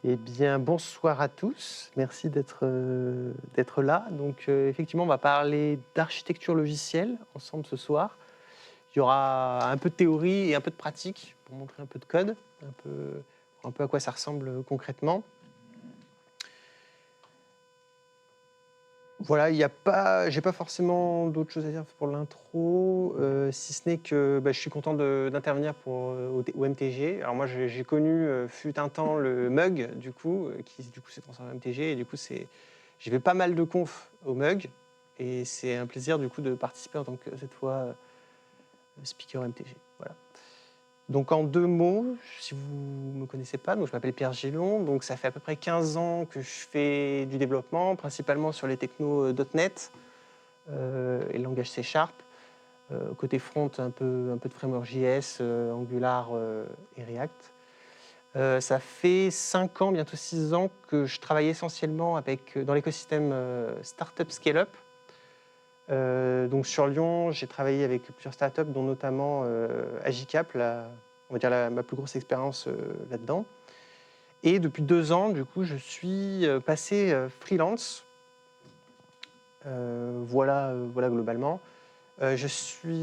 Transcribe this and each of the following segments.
Eh bien, bonsoir à tous. Merci d'être là. Donc, effectivement, on va parler d'architecture logicielle ensemble ce soir. Il y aura un peu de théorie et un peu de pratique pour montrer un peu de code, un peu à quoi ça ressemble concrètement. Voilà, j'ai pas forcément d'autres choses à dire pour l'intro, si ce n'est que je suis content d'intervenir au MTG. Alors moi, j'ai connu, fut un temps, le Mug, qui du coup s'est transformé en MTG, et du coup, j'ai fait pas mal de confs au Mug, et c'est un plaisir du coup de participer en tant que, cette fois, speaker MTG. Voilà. Donc en 2 mots, si vous ne me connaissez pas, donc je m'appelle Pierre Gillon, donc ça fait à peu près 15 ans que je fais du développement, principalement sur les technos .NET et le langage C#. Côté front, un peu de framework JS, Angular et React. Ça fait 5 ans, bientôt 6 ans, que je travaille essentiellement dans l'écosystème Startup Scale-up. Donc sur Lyon, j'ai travaillé avec plusieurs startups, dont notamment Agicap, on va dire ma plus grosse expérience là-dedans. Et depuis 2 ans, du coup, je suis passé freelance. Voilà globalement. Je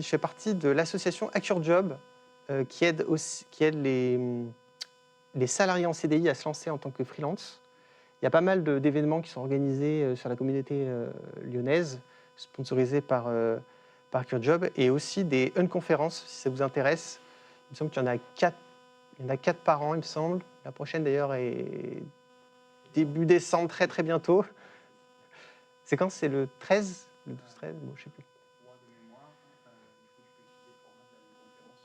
fais partie de l'association Hack Your Job, qui aide les salariés en CDI à se lancer en tant que freelance. Il y a pas mal d'événements qui sont organisés sur la communauté lyonnaise, sponsorisés par Hack Your Job, et aussi des unconférences, si ça vous intéresse. Il me semble qu'il y en a 4, par an, il me semble. La prochaine, d'ailleurs, est début décembre, très très bientôt. C'est quand? C'est le 13? Le 12-13? Bon, je sais plus.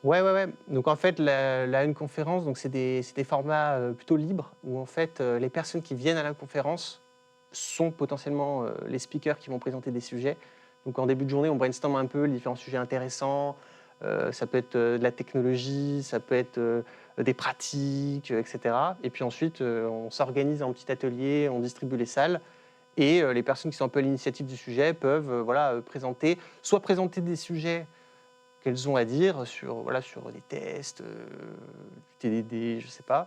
Ouais. Donc en fait, la Unconférence, donc c'est des formats plutôt libres, où en fait les personnes qui viennent à la conférence sont potentiellement les speakers qui vont présenter des sujets. Donc en début de journée, on brainstorm un peu les différents sujets intéressants. Ça peut être de la technologie, ça peut être des pratiques, etc. Et puis ensuite, on s'organise en petit atelier, on distribue les salles. Et les personnes qui sont un peu à l'initiative du sujet peuvent présenter des sujets qu'elles ont à dire sur des tests, du TDD, je ne sais pas,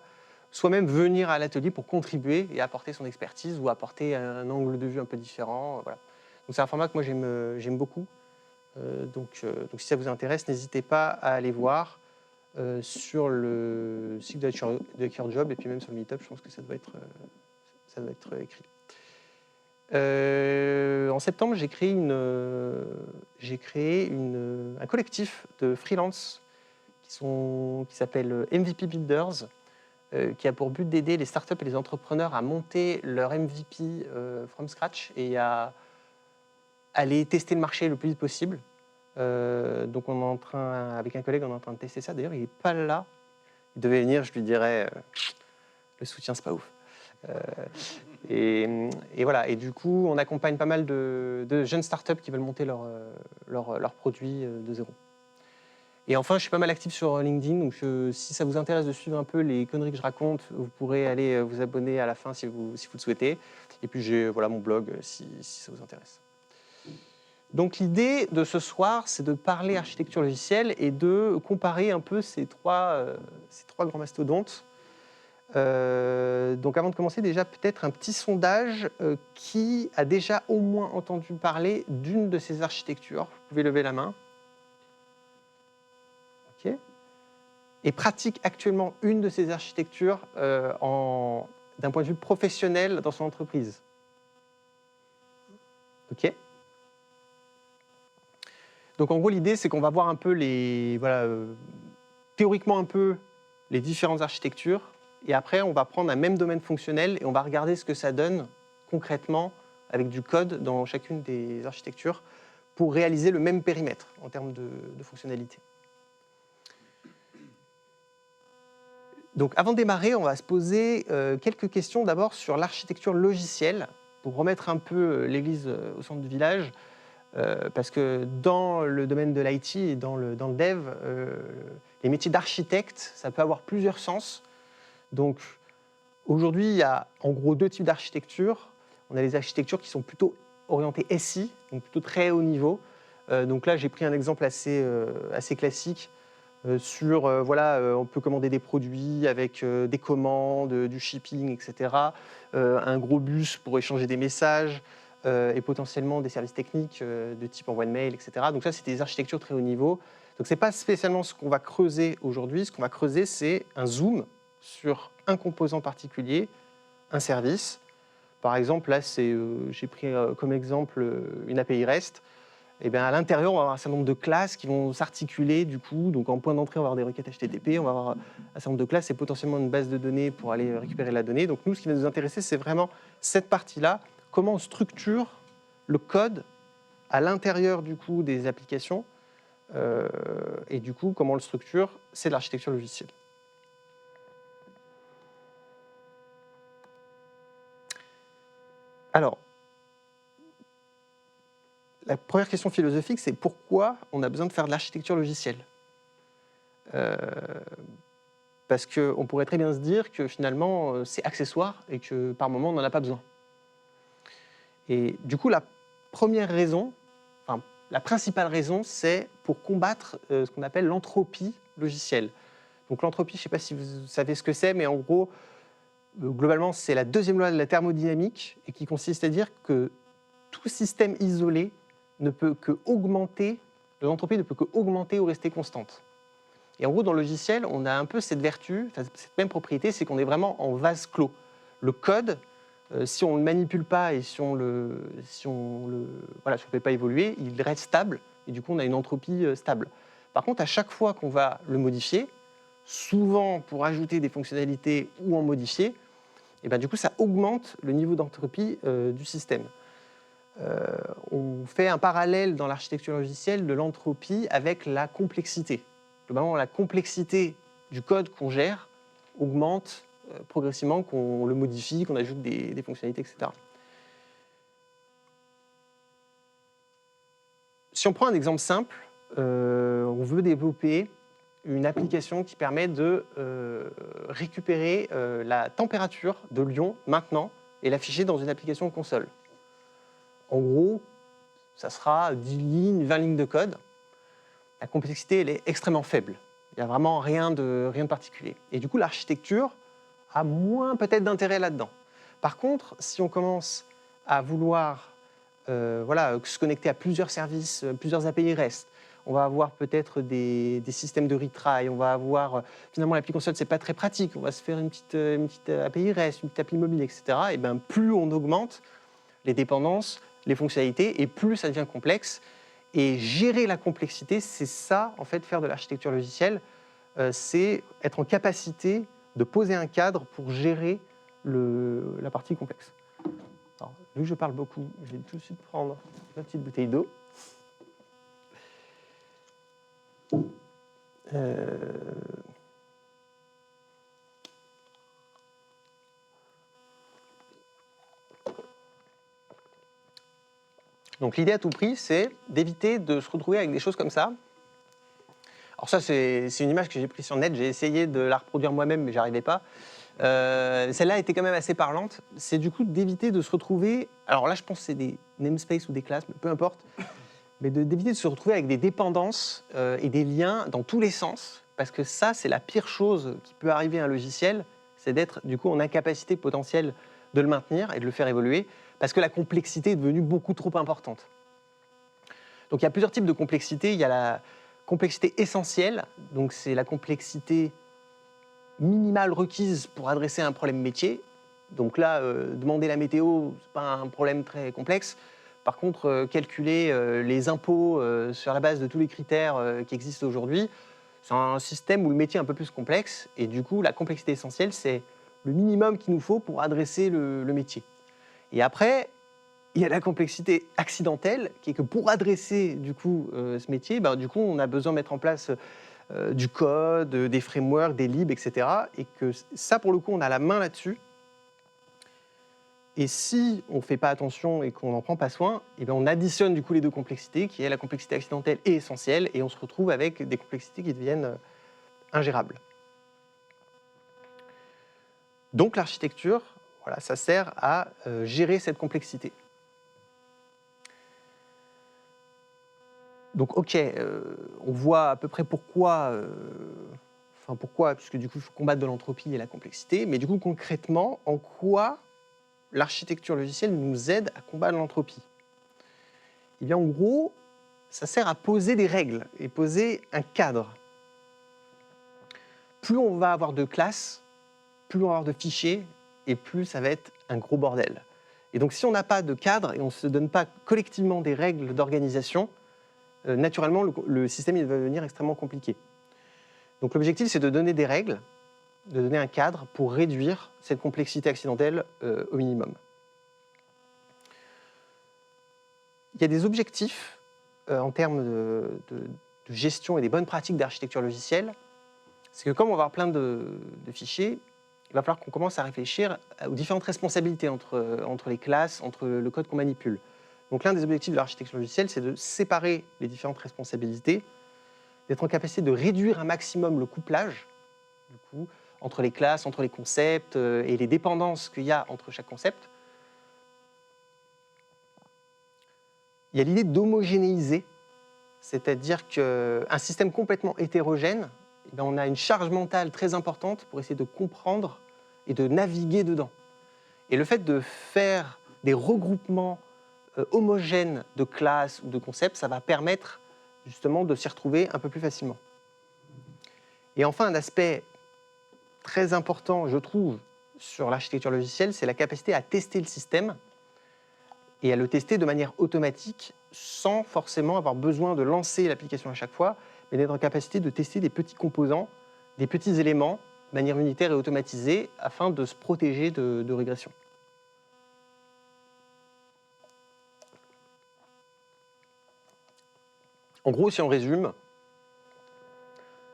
soit même venir à l'atelier pour contribuer et apporter son expertise ou apporter un angle de vue un peu différent. Voilà. Donc c'est un format que moi j'aime beaucoup. Donc si ça vous intéresse, n'hésitez pas à aller voir sur le site de Hack Your Job, et puis même sur le Meetup, je pense que ça doit être écrit. En septembre, j'ai créé un collectif de freelance qui s'appelle MVP Builders, qui a pour but d'aider les startups et les entrepreneurs à monter leur MVP from scratch et à aller tester le marché le plus vite possible. Donc avec un collègue, on est en train de tester ça. D'ailleurs, il n'est pas là. Il devait venir, je lui dirais, le soutien, c'est pas ouf. Et voilà. Et du coup, on accompagne pas mal de jeunes startups qui veulent monter leur produit de zéro. Et enfin, je suis pas mal actif sur LinkedIn, donc si ça vous intéresse de suivre un peu les conneries que je raconte, vous pourrez aller vous abonner à la fin si vous le souhaitez. Et puis j'ai mon blog si ça vous intéresse. Donc l'idée de ce soir, c'est de parler architecture logicielle et de comparer un peu ces trois grands mastodontes. Donc avant de commencer, déjà peut-être un petit sondage. Qui a déjà au moins entendu parler d'une de ces architectures? Vous pouvez lever la main. Ok. Et pratique actuellement une de ces architectures d'un point de vue professionnel dans son entreprise. Ok. Donc en gros, l'idée, c'est qu'on va voir un peu théoriquement un peu les différentes architectures, et après, on va prendre un même domaine fonctionnel et on va regarder ce que ça donne concrètement avec du code dans chacune des architectures pour réaliser le même périmètre en termes de fonctionnalité. Donc avant de démarrer, on va se poser quelques questions d'abord sur l'architecture logicielle pour remettre un peu l'église au centre du village. Parce que dans le domaine de l'IT et dans le dev, les métiers d'architecte, ça peut avoir plusieurs sens. Donc aujourd'hui, il y a en gros 2 types d'architecture. On a les architectures qui sont plutôt orientées SI, donc plutôt très haut niveau. Donc là, j'ai pris un exemple assez classique. On peut commander des produits avec des commandes, du shipping, etc. Un gros bus pour échanger des messages et potentiellement des services techniques de type envoi de mail, etc. Donc ça, c'est des architectures très haut niveau. Donc ce n'est pas spécialement ce qu'on va creuser aujourd'hui. Ce qu'on va creuser, c'est un zoom sur un composant particulier, un service. Par exemple, là, j'ai pris comme exemple une API REST. Et bien, à l'intérieur, on va avoir un certain nombre de classes qui vont s'articuler du coup. Donc en point d'entrée, on va avoir des requêtes HTTP, on va avoir un certain nombre de classes et potentiellement une base de données pour aller récupérer la donnée. Donc nous, ce qui va nous intéresser, c'est vraiment cette partie-là, comment on structure le code à l'intérieur du coup des applications et du coup, comment on le structure, c'est de l'architecture logicielle. Alors, la première question philosophique, c'est pourquoi on a besoin de faire de l'architecture logicielle parce qu'on pourrait très bien se dire que finalement, c'est accessoire et que par moment, on n'en a pas besoin. Et du coup, la principale raison, c'est pour combattre ce qu'on appelle l'entropie logicielle. Donc l'entropie, je ne sais pas si vous savez ce que c'est, mais en gros, globalement, c'est la deuxième loi de la thermodynamique et qui consiste à dire que tout système isolé ne peut que augmenter, l'entropie ne peut que augmenter ou rester constante. Et en gros, dans le logiciel, on a un peu cette vertu, cette même propriété, c'est qu'on est vraiment en vase clos. Le code, si on ne le manipule pas et si on le fait pas évoluer, il reste stable et du coup, on a une entropie stable. Par contre, à chaque fois qu'on va le modifier, souvent pour ajouter des fonctionnalités ou en modifier, et ben, du coup, ça augmente le niveau d'entropie du système. On fait un parallèle dans l'architecture logicielle de l'entropie avec la complexité. Globalement, la complexité du code qu'on gère augmente progressivement, qu'on le modifie, qu'on ajoute des fonctionnalités, etc. Si on prend un exemple simple, on veut développer une application qui permet de récupérer la température de Lyon maintenant et l'afficher dans une application console. En gros, ça sera 10 lignes, 20 lignes de code. La complexité, elle est extrêmement faible. Il n'y a vraiment rien de particulier. Et du coup, l'architecture a moins peut-être d'intérêt là-dedans. Par contre, si on commence à vouloir se connecter à plusieurs services, plusieurs API REST, on va avoir peut-être des systèmes de retry, on va avoir, finalement l'appli console, c'est pas très pratique, on va se faire une petite API REST, une petite appli mobile, etc. Et bien plus on augmente les dépendances, les fonctionnalités, et plus ça devient complexe. Et gérer la complexité, c'est ça, en fait, faire de l'architecture logicielle, c'est être en capacité de poser un cadre pour gérer la partie complexe. Alors, vu que je parle beaucoup, je vais tout de suite prendre ma petite bouteille d'eau. Donc l'idée à tout prix, c'est d'éviter de se retrouver avec des choses comme ça. Alors ça, c'est une image que j'ai prise sur net, j'ai essayé de la reproduire moi-même, mais j'arrivais pas. Celle-là était quand même assez parlante. C'est du coup d'éviter de se retrouver, alors là je pense que c'est des namespaces ou des classes, mais peu importe, mais d'éviter de se retrouver avec des dépendances et des liens dans tous les sens, parce que ça, c'est la pire chose qui peut arriver à un logiciel, c'est d'être du coup en incapacité potentielle de le maintenir et de le faire évoluer, parce que la complexité est devenue beaucoup trop importante. Donc il y a plusieurs types de complexité. Il y a la complexité essentielle, donc c'est la complexité minimale requise pour adresser un problème métier. Donc là, demander la météo, ce n'est pas un problème très complexe. Par contre, calculer les impôts sur la base de tous les critères qui existent aujourd'hui, c'est un système où le métier est un peu plus complexe. Et du coup, la complexité essentielle, c'est le minimum qu'il nous faut pour adresser le métier. Et après, il y a la complexité accidentelle, qui est que pour adresser du coup, ce métier, du coup, on a besoin de mettre en place du code, des frameworks, des libs, etc. Et que ça, pour le coup, on a la main là-dessus. Et si on ne fait pas attention et qu'on n'en prend pas soin, eh bien on additionne du coup les deux complexités, qui est la complexité accidentelle et essentielle, et on se retrouve avec des complexités qui deviennent ingérables. Donc l'architecture, voilà, ça sert à gérer cette complexité. Donc, ok, on voit à peu près pourquoi, puisque du coup, il faut combattre de l'entropie et la complexité, mais du coup, concrètement, en quoi l'architecture logicielle nous aide à combattre l'entropie? Eh bien, en gros, ça sert à poser des règles et poser un cadre. Plus on va avoir de classes, plus on va avoir de fichiers, et plus ça va être un gros bordel. Et donc, si on n'a pas de cadre et on ne se donne pas collectivement des règles d'organisation, naturellement, le système il va devenir extrêmement compliqué. Donc, l'objectif, c'est de donner des règles, de donner un cadre pour réduire cette complexité accidentelle au minimum. Il y a des objectifs en termes de gestion et des bonnes pratiques d'architecture logicielle. C'est que comme on va avoir plein de fichiers, il va falloir qu'on commence à réfléchir aux différentes responsabilités entre les classes, entre le code qu'on manipule. Donc l'un des objectifs de l'architecture logicielle, c'est de séparer les différentes responsabilités, d'être en capacité de réduire un maximum le couplage du coup, entre les classes, entre les concepts et les dépendances qu'il y a entre chaque concept. Il y a l'idée d'homogénéiser, c'est-à-dire qu'un système complètement hétérogène, eh bien, on a une charge mentale très importante pour essayer de comprendre et de naviguer dedans. Et le fait de faire des regroupements homogènes de classes ou de concepts, ça va permettre justement de s'y retrouver un peu plus facilement. Et enfin, un aspect très important, je trouve, sur l'architecture logicielle, c'est la capacité à tester le système et à le tester de manière automatique sans forcément avoir besoin de lancer l'application à chaque fois, mais d'être en capacité de tester des petits composants, des petits éléments de manière unitaire et automatisée afin de se protéger de régression. En gros, si on résume,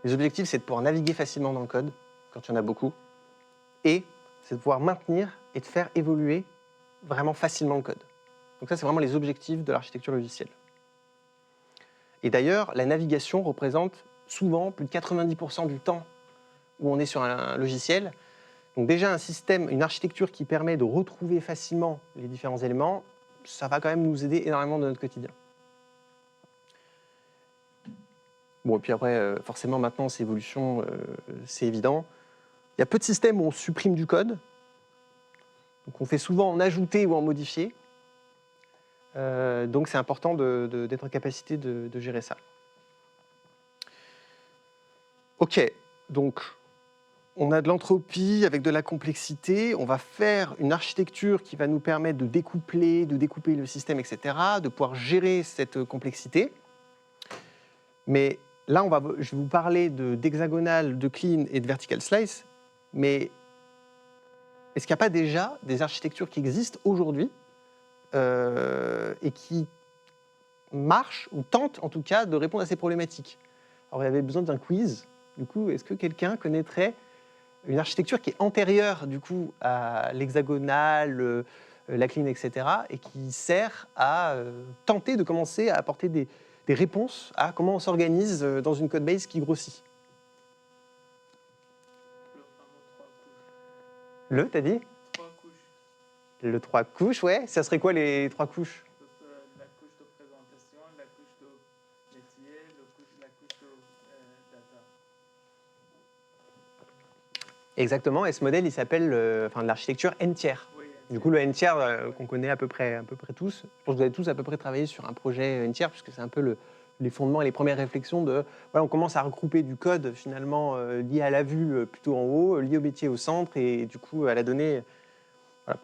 les objectifs, c'est de pouvoir naviguer facilement dans le code, quand il y en a beaucoup, et c'est de pouvoir maintenir et de faire évoluer vraiment facilement le code. Donc ça, c'est vraiment les objectifs de l'architecture logicielle. Et d'ailleurs, la navigation représente souvent plus de 90% du temps où on est sur un logiciel. Donc déjà, un système, une architecture qui permet de retrouver facilement les différents éléments, ça va quand même nous aider énormément dans notre quotidien. Bon, et puis après, forcément, maintenant, ces évolutions, c'est évident. Il y a peu de systèmes où on supprime du code. Donc on fait souvent en ajouter ou en modifier. Donc c'est important d'être en capacité de gérer ça. Ok, donc on a de l'entropie avec de la complexité. On va faire une architecture qui va nous permettre de découper le système, etc., de pouvoir gérer cette complexité. Mais là, je vais vous parler d'hexagonal, de clean et de vertical slice. Mais est-ce qu'il n'y a pas déjà des architectures qui existent aujourd'hui et qui marchent ou tentent en tout cas de répondre à ces problématiques? Alors il y avait besoin d'un quiz. Du coup, est-ce que quelqu'un connaîtrait une architecture qui est antérieure du coup à l'hexagonal, la clean, etc., et qui sert à tenter de commencer à apporter des réponses à comment on s'organise dans une codebase qui grossit? T'as dit? 3 couches. Le 3 couches, ouais. Ça serait quoi les 3 couches? Donc, la couche de présentation, la couche de métier, la couche de data. Exactement, et ce modèle, il s'appelle l'architecture n-tiers. Oui, Du coup, le n-tiers qu'on connaît à peu près tous, je pense que vous avez tous à peu près travaillé sur un projet n-tiers, puisque c'est un peu les fondements et les premières réflexions de, voilà, on commence à regrouper du code finalement lié à la vue plutôt en haut, lié au métier au centre, et du coup à la donnée. Voilà.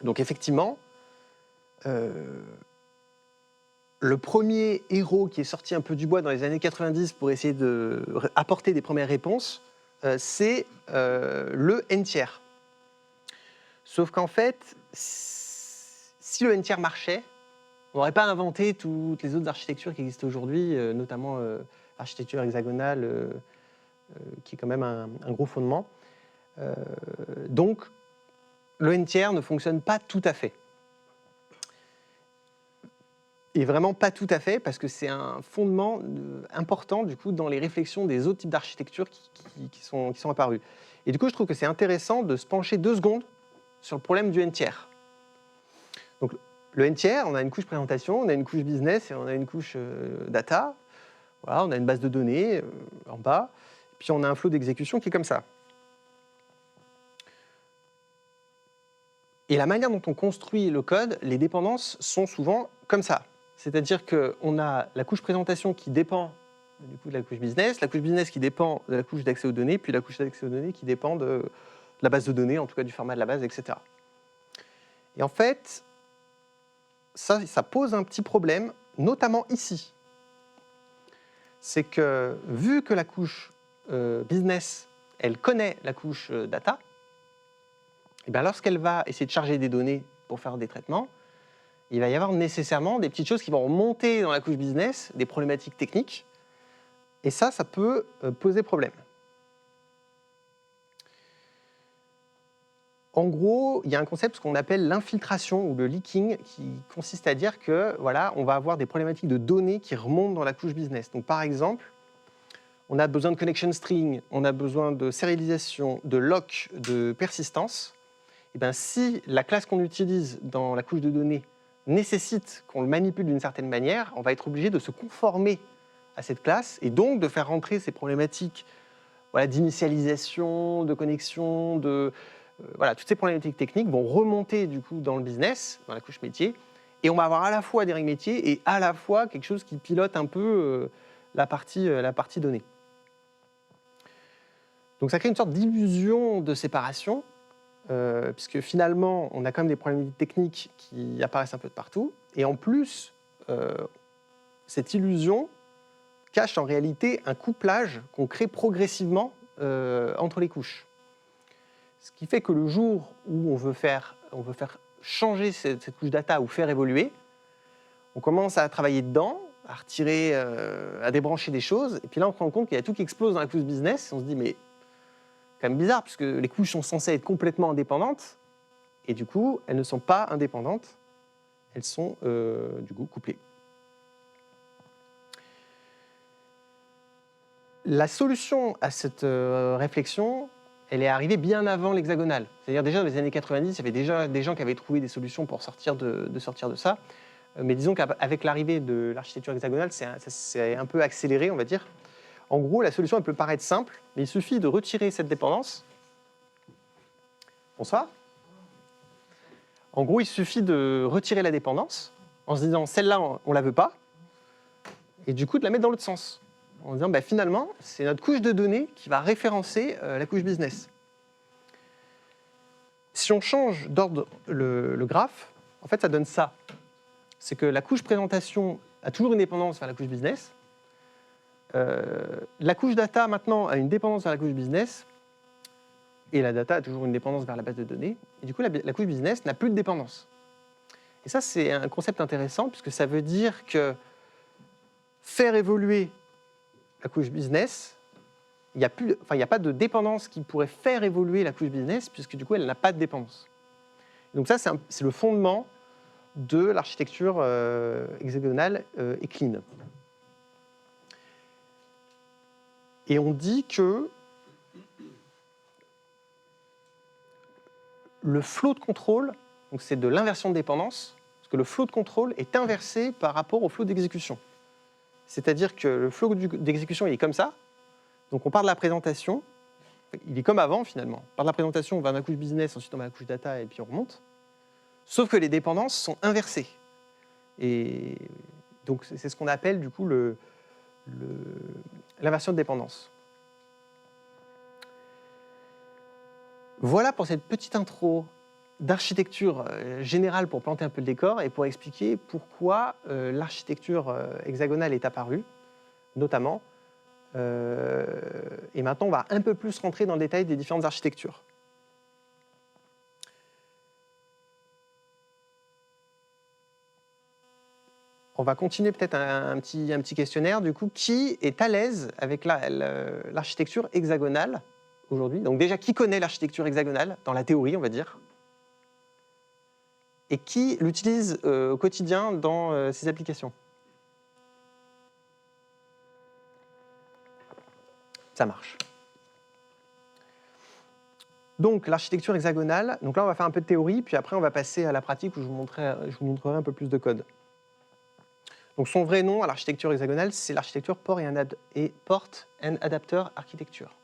Donc effectivement, le premier héros qui est sorti un peu du bois dans les années 90 pour essayer d'apporter des premières réponses, c'est le n-tiers. Sauf qu'en fait, si le n-tiers marchait, on n'aurait pas inventé toutes les autres architectures qui existent aujourd'hui, notamment l'architecture hexagonale, qui est quand même un gros fondement. Donc, le n-tiers ne fonctionne pas tout à fait. Et vraiment pas tout à fait, parce que c'est un fondement important du coup, dans les réflexions des autres types d'architectures qui sont apparus. Et du coup, je trouve que c'est intéressant de se pencher 2 secondes sur le problème du n-tiers. Donc, le N tiers, on a une couche présentation, on a une couche business et on a une couche data. Voilà, on a une base de données en bas, puis on a un flow d'exécution qui est comme ça. Et la manière dont on construit le code, les dépendances sont souvent comme ça. C'est-à-dire qu'on a la couche présentation qui dépend du coup de la couche business qui dépend de la couche d'accès aux données, puis la couche d'accès aux données qui dépend de la base de données, en tout cas du format de la base, etc. Et en fait, ça pose un petit problème, notamment ici. C'est que vu que la couche business, elle connaît la couche data, et bien lorsqu'elle va essayer de charger des données pour faire des traitements, il va y avoir nécessairement des petites choses qui vont remonter dans la couche business, des problématiques techniques, et ça peut poser problème. En gros, il y a un concept qu'on appelle l'infiltration ou le leaking qui consiste à dire que voilà, on va avoir des problématiques de données qui remontent dans la couche business. Donc par exemple, on a besoin de connection string, on a besoin de sérialisation, de lock, de persistance. Et bien, si la classe qu'on utilise dans la couche de données nécessite qu'on le manipule d'une certaine manière, on va être obligé de se conformer à cette classe et donc de faire rentrer ces problématiques d'initialisation, de connexion, toutes ces problématiques techniques vont remonter du coup dans le business, dans la couche métier, et on va avoir à la fois des règles métiers et à la fois quelque chose qui pilote un peu la partie donnée. Donc ça crée une sorte d'illusion de séparation, puisque finalement, on a quand même des problématiques techniques qui apparaissent un peu de partout, et en plus, cette illusion cache en réalité un couplage qu'on crée progressivement entre les couches. Ce qui fait que le jour où on veut faire changer cette couche data ou faire évoluer, on commence à travailler dedans, à retirer, à débrancher des choses, et puis là on se rend compte qu'il y a tout qui explose dans la couche business, et on se dit mais c'est quand même bizarre, puisque les couches sont censées être complètement indépendantes, et du coup elles ne sont pas indépendantes, elles sont du coup couplées. La solution à cette réflexion, elle est arrivée bien avant l'hexagonal. C'est-à-dire déjà dans les années 90, il y avait déjà des gens qui avaient trouvé des solutions pour sortir de ça. Mais disons qu'avec l'arrivée de l'architecture hexagonale, ça s'est un peu accéléré, on va dire. En gros, la solution elle peut paraître simple, mais il suffit de retirer cette dépendance. Bonsoir. En gros, il suffit de retirer la dépendance en se disant celle-là, on ne la veut pas, et du coup de la mettre dans l'autre sens. En disant finalement, c'est notre couche de données qui va référencer la couche business. Si on change d'ordre le graphe, en fait, ça donne ça. C'est que la couche présentation a toujours une dépendance vers la couche business. La couche data, maintenant, a une dépendance vers la couche business. Et la data a toujours une dépendance vers la base de données. Et du coup, la couche business n'a plus de dépendance. Et ça, c'est un concept intéressant, puisque ça veut dire que faire évoluer la couche business, il n'y a pas de dépendance qui pourrait faire évoluer la couche business, puisque du coup, elle n'a pas de dépendance. Donc ça, c'est le fondement de l'architecture hexagonale et clean. Et on dit que le flow de contrôle, donc c'est de l'inversion de dépendance, parce que le flow de contrôle est inversé par rapport au flow d'exécution. C'est-à-dire que le flow d'exécution, il est comme ça. Donc on part de la présentation, il est comme avant finalement. Par la présentation, on va dans la couche business, ensuite on va dans la couche data et puis on remonte. Sauf que les dépendances sont inversées. Et donc c'est ce qu'on appelle du coup l'inversion de dépendance. Voilà pour cette petite intro d'architecture générale pour planter un peu le décor et pour expliquer pourquoi l'architecture hexagonale est apparue, notamment. Et maintenant, on va un peu plus rentrer dans le détail des différentes architectures. On va continuer peut-être un petit questionnaire. Du coup, qui est à l'aise avec l'architecture hexagonale aujourd'hui? Donc déjà, qui connaît l'architecture hexagonale dans la théorie, on va dire? Et qui l'utilise au quotidien dans ses applications? Ça marche. Donc, l'architecture hexagonale, donc là, on va faire un peu de théorie, puis après, on va passer à la pratique où je vous montrerai un peu plus de code. Donc, son vrai nom à l'architecture hexagonale, c'est l'architecture Port and Adapter Architecture.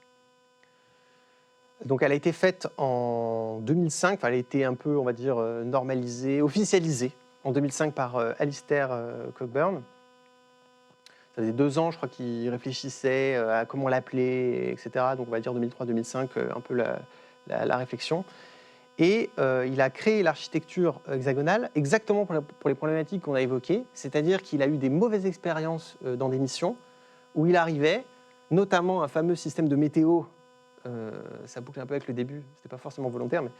Donc, elle a été faite en 2005, enfin, elle a été un peu, on va dire, normalisée, officialisée en 2005 par Alistair Cockburn. Ça faisait 2 ans, je crois, qu'il réfléchissait à comment l'appeler, etc. Donc, on va dire 2003-2005, un peu la réflexion. Et il a créé l'architecture hexagonale exactement pour les problématiques qu'on a évoquées, c'est-à-dire qu'il a eu des mauvaises expériences dans des missions où il arrivait, notamment un fameux système de météo, ça boucle un peu avec le début, c'était pas forcément volontaire, mais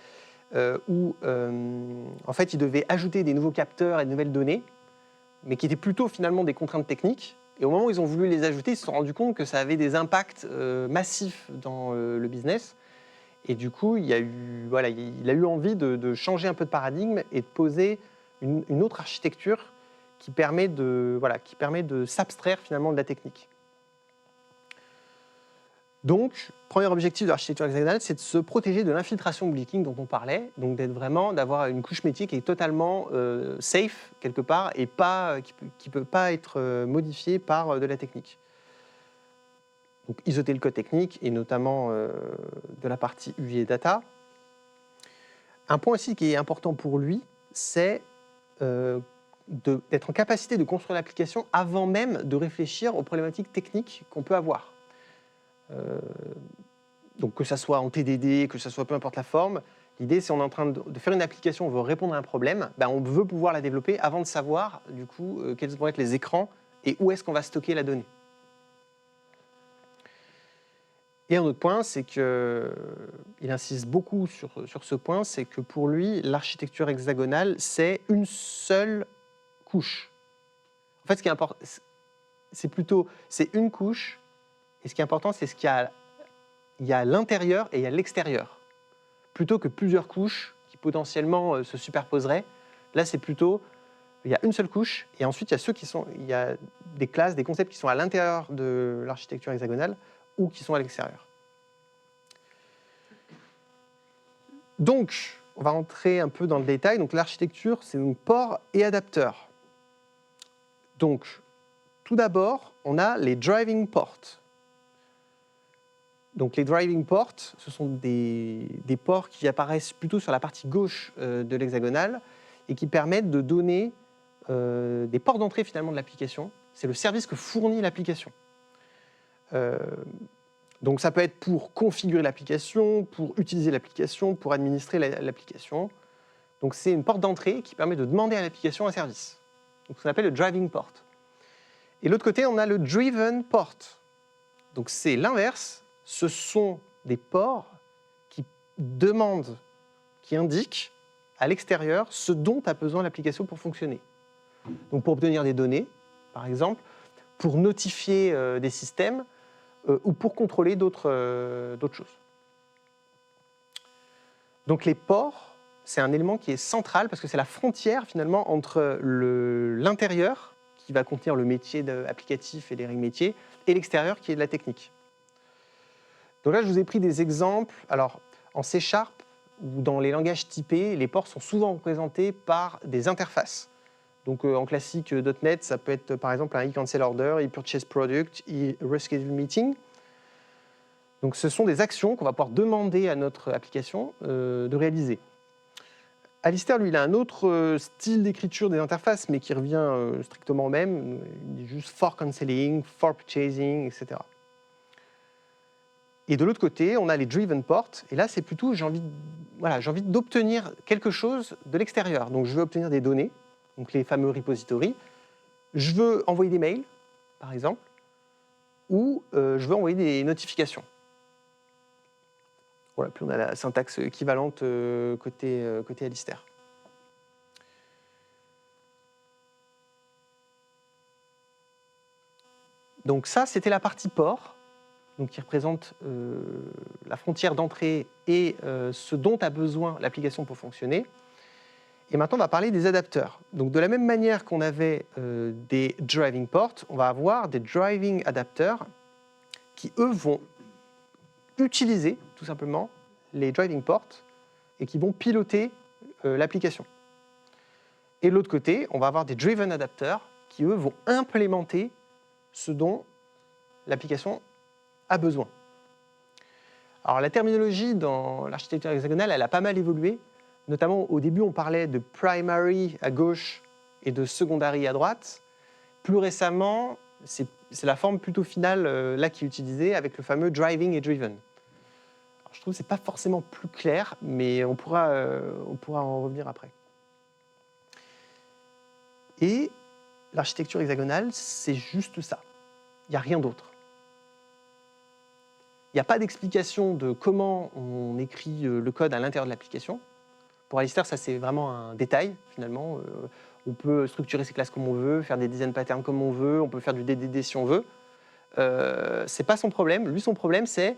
où en fait il devait ajouter des nouveaux capteurs et de nouvelles données, mais qui étaient plutôt finalement des contraintes techniques. Et au moment où ils ont voulu les ajouter, ils se sont rendus compte que ça avait des impacts massifs dans le business. Et du coup, il a eu envie de changer un peu de paradigme et de poser une autre architecture qui permet de s'abstraire finalement de la technique. Donc, premier objectif de l'architecture hexagonale, c'est de se protéger de l'infiltration leaking dont on parlait, donc d'avoir une couche métier qui est totalement safe quelque part et qui ne peut pas être modifiée par de la technique. Donc, isoter le code technique et notamment de la partie UI et data. Un point aussi qui est important pour lui, c'est d'être en capacité de construire l'application avant même de réfléchir aux problématiques techniques qu'on peut avoir. Donc que ça soit en TDD, que ça soit peu importe la forme, l'idée c'est on est en train de faire une application, on veut répondre à un problème, on veut pouvoir la développer avant de savoir du coup quels vont être les écrans et où est-ce qu'on va stocker la donnée. Et un autre point, c'est qu'il insiste beaucoup sur ce point, c'est que pour lui, l'architecture hexagonale, c'est une seule couche. En fait, ce qui est important, c'est une couche, et ce qui est important, c'est ce qu'il y a à l'intérieur et à l'extérieur. Plutôt que plusieurs couches qui potentiellement se superposeraient, là, c'est plutôt, il y a une seule couche, et ensuite, il y a des classes, des concepts qui sont à l'intérieur de l'architecture hexagonale ou qui sont à l'extérieur. Donc, on va rentrer un peu dans le détail. Donc, l'architecture, c'est donc port et adapteur. Donc, tout d'abord, on a les driving ports. Donc, les driving ports, ce sont des ports qui apparaissent plutôt sur la partie gauche de l'hexagonale et qui permettent de donner des ports d'entrée finalement de l'application. C'est le service que fournit l'application. Donc ça peut être pour configurer l'application, pour utiliser l'application, pour administrer l'application. Donc c'est une porte d'entrée qui permet de demander à l'application un service. Donc ce qu'on appelle le driving port. Et de l'autre côté, on a le driven port. Donc c'est l'inverse. Ce sont des ports qui demandent, qui indiquent à l'extérieur ce dont a besoin l'application pour fonctionner. Donc pour obtenir des données, par exemple, pour notifier des systèmes, ou pour contrôler d'autres choses. Donc les ports, c'est un élément qui est central parce que c'est la frontière finalement entre l'intérieur, qui va contenir le métier applicatif et les règles métiers, et l'extérieur qui est de la technique. Donc là, je vous ai pris des exemples. Alors, en C# ou dans les langages typés, les ports sont souvent représentés par des interfaces. Donc en classique .NET, ça peut être par exemple un e-cancel order, e-purchase product, e-reschedule meeting. Donc ce sont des actions qu'on va pouvoir demander à notre application de réaliser. Alistair, lui, il a un autre style d'écriture des interfaces, mais qui revient strictement au même. Il dit juste for cancelling, for purchasing, etc. Et de l'autre côté, on a les driven ports. Et là, c'est plutôt, j'ai envie d'obtenir quelque chose de l'extérieur. Donc je veux obtenir des données, donc les fameux repositories. Je veux envoyer des mails, par exemple, ou je veux envoyer des notifications. Voilà, puis on a la syntaxe équivalente côté Alistair. Donc ça, c'était la partie port, donc qui représente la frontière d'entrée et ce dont a besoin l'application pour fonctionner. Et maintenant, on va parler des adapteurs. Donc de la même manière qu'on avait des driving ports, on va avoir des driving adapteurs qui, eux, vont utiliser tout simplement les driving ports et qui vont piloter l'application. Et de l'autre côté, on va avoir des driven adapters qui, eux, vont implémenter ce dont l'application a besoin. Alors la terminologie dans l'architecture hexagonale, elle a pas mal évolué. Notamment au début, on parlait de primary à gauche et de secondary à droite. Plus récemment, c'est la forme plutôt finale là qui est utilisée avec le fameux driving et driven. Alors, je trouve que ce n'est pas forcément plus clair, mais on pourra en revenir après. Et l'architecture hexagonale, c'est juste ça. Il n'y a rien d'autre. Il n'y a pas d'explication de comment on écrit le code à l'intérieur de l'application. Pour Alistair, ça c'est vraiment un détail finalement. On peut structurer ses classes comme on veut, faire des design patterns comme on veut, on peut faire du DDD si on veut. C'est pas son problème. Lui, son problème, c'est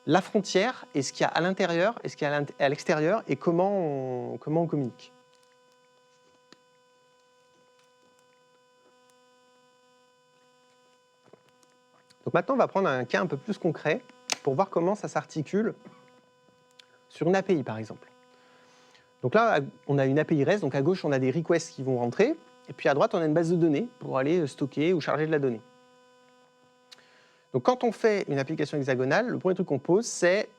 la frontière et ce qu'il y a à l'intérieur et ce qu'il y a à l'extérieur et comment on communique. Donc maintenant, on va prendre un cas un peu plus concret pour voir comment ça s'articule sur une API, par exemple. Donc là, on a une API REST, donc à gauche, on a des requests qui vont rentrer, et puis à droite, on a une base de données pour aller stocker ou charger de la donnée. Donc quand on fait une application hexagonale, le premier truc qu'on pose, c'est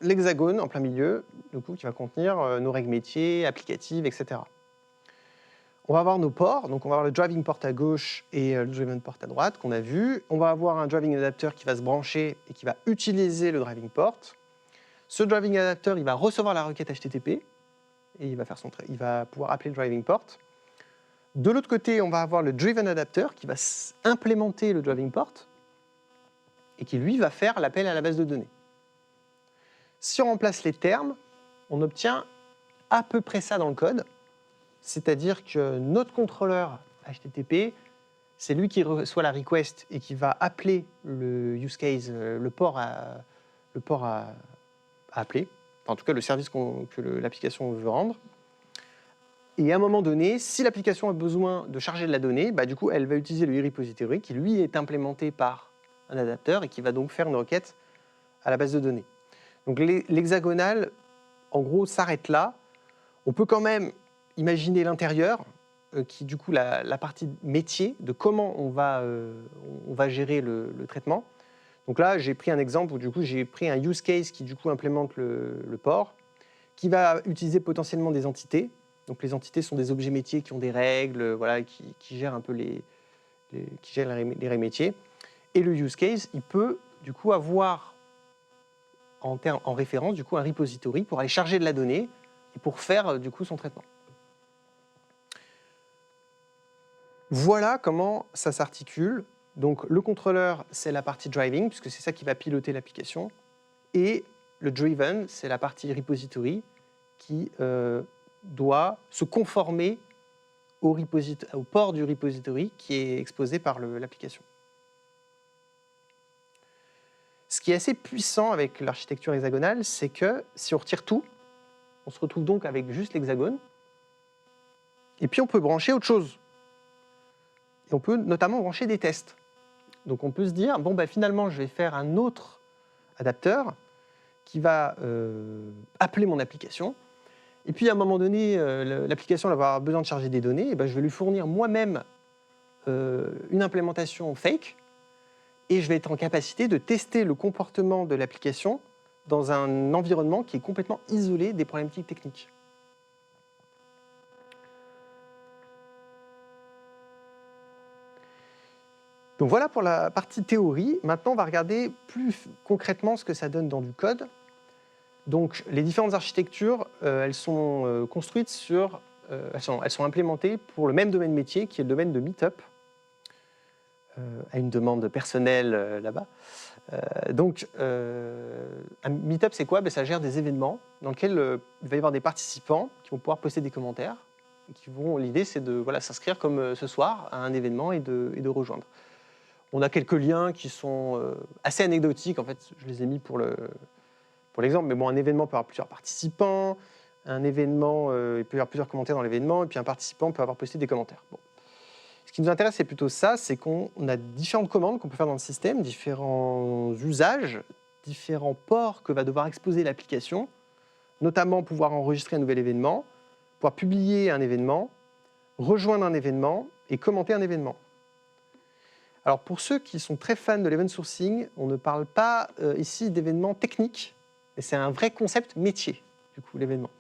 l'hexagone en plein milieu, du coup, qui va contenir nos règles métiers, applicatives, etc. On va avoir nos ports, donc on va avoir le driving port à gauche et le driven port à droite qu'on a vu. On va avoir un driving adapter qui va se brancher et qui va utiliser le driving port. Ce driving adapter, il va recevoir la requête HTTP et il va pouvoir appeler le driving port. De l'autre côté, on va avoir le driven adapter qui va implémenter le driving port et qui, lui, va faire l'appel à la base de données. Si on remplace les termes, on obtient à peu près ça dans le code. C'est-à-dire que notre contrôleur HTTP, c'est lui qui reçoit la request et qui va appeler le use case, le port à appeler, enfin, en tout cas le service que l'application veut rendre. Et à un moment donné, si l'application a besoin de charger de la donnée, du coup, elle va utiliser le e-repository qui, lui, est implémenté par un adapteur et qui va donc faire une requête à la base de données. Donc l'hexagonal, en gros, s'arrête là. On peut quand même imaginer l'intérieur, qui du coup la partie métier de comment on va gérer le traitement. Donc là, j'ai pris un exemple où du coup j'ai pris un use case qui du coup implémente le port, qui va utiliser potentiellement des entités. Donc les entités sont des objets métiers qui ont des règles, voilà, qui gèrent un peu les règles métiers. Et le use case, il peut du coup avoir en référence du coup un repository pour aller charger de la donnée et pour faire du coup son traitement. Voilà comment ça s'articule. Donc le contrôleur, c'est la partie driving, puisque c'est ça qui va piloter l'application. Et le driven, c'est la partie repository qui doit se conformer au port du repository qui est exposé par l'application. Ce qui est assez puissant avec l'architecture hexagonale, c'est que si on retire tout, on se retrouve donc avec juste l'hexagone. Et puis on peut brancher autre chose. Et on peut notamment brancher des tests. Donc on peut se dire, bon, finalement, je vais faire un autre adapteur qui va appeler mon application. Et puis à un moment donné, l'application va avoir besoin de charger des données, et je vais lui fournir moi-même une implémentation fake, et je vais être en capacité de tester le comportement de l'application dans un environnement qui est complètement isolé des problématiques techniques. Donc voilà pour la partie théorie. Maintenant, on va regarder plus concrètement ce que ça donne dans du code. Donc les différentes architectures, elles sont construites elles sont implémentées pour le même domaine métier qui est le domaine de Meetup, à une demande personnelle là-bas. Donc un Meetup, c'est quoi? Ça gère des événements dans lesquels il va y avoir des participants qui vont pouvoir poster des commentaires. L'idée, c'est de s'inscrire comme ce soir à un événement et de rejoindre. On a quelques liens qui sont assez anecdotiques. En fait, je les ai mis pour l'exemple. Mais bon, un événement peut avoir plusieurs participants. Un événement, il peut y avoir plusieurs commentaires dans l'événement. Et puis un participant peut avoir posté des commentaires. Bon. Ce qui nous intéresse, c'est plutôt ça. C'est qu'on a différentes commandes qu'on peut faire dans le système, différents usages différents ports que va devoir exposer l'application, notamment pouvoir enregistrer un nouvel événement, pouvoir publier un événement, rejoindre un événement et commenter un événement. Alors pour ceux qui sont très fans de l'event sourcing, on ne parle pas ici d'événements techniques, mais c'est un vrai concept métier, du coup, l'événement.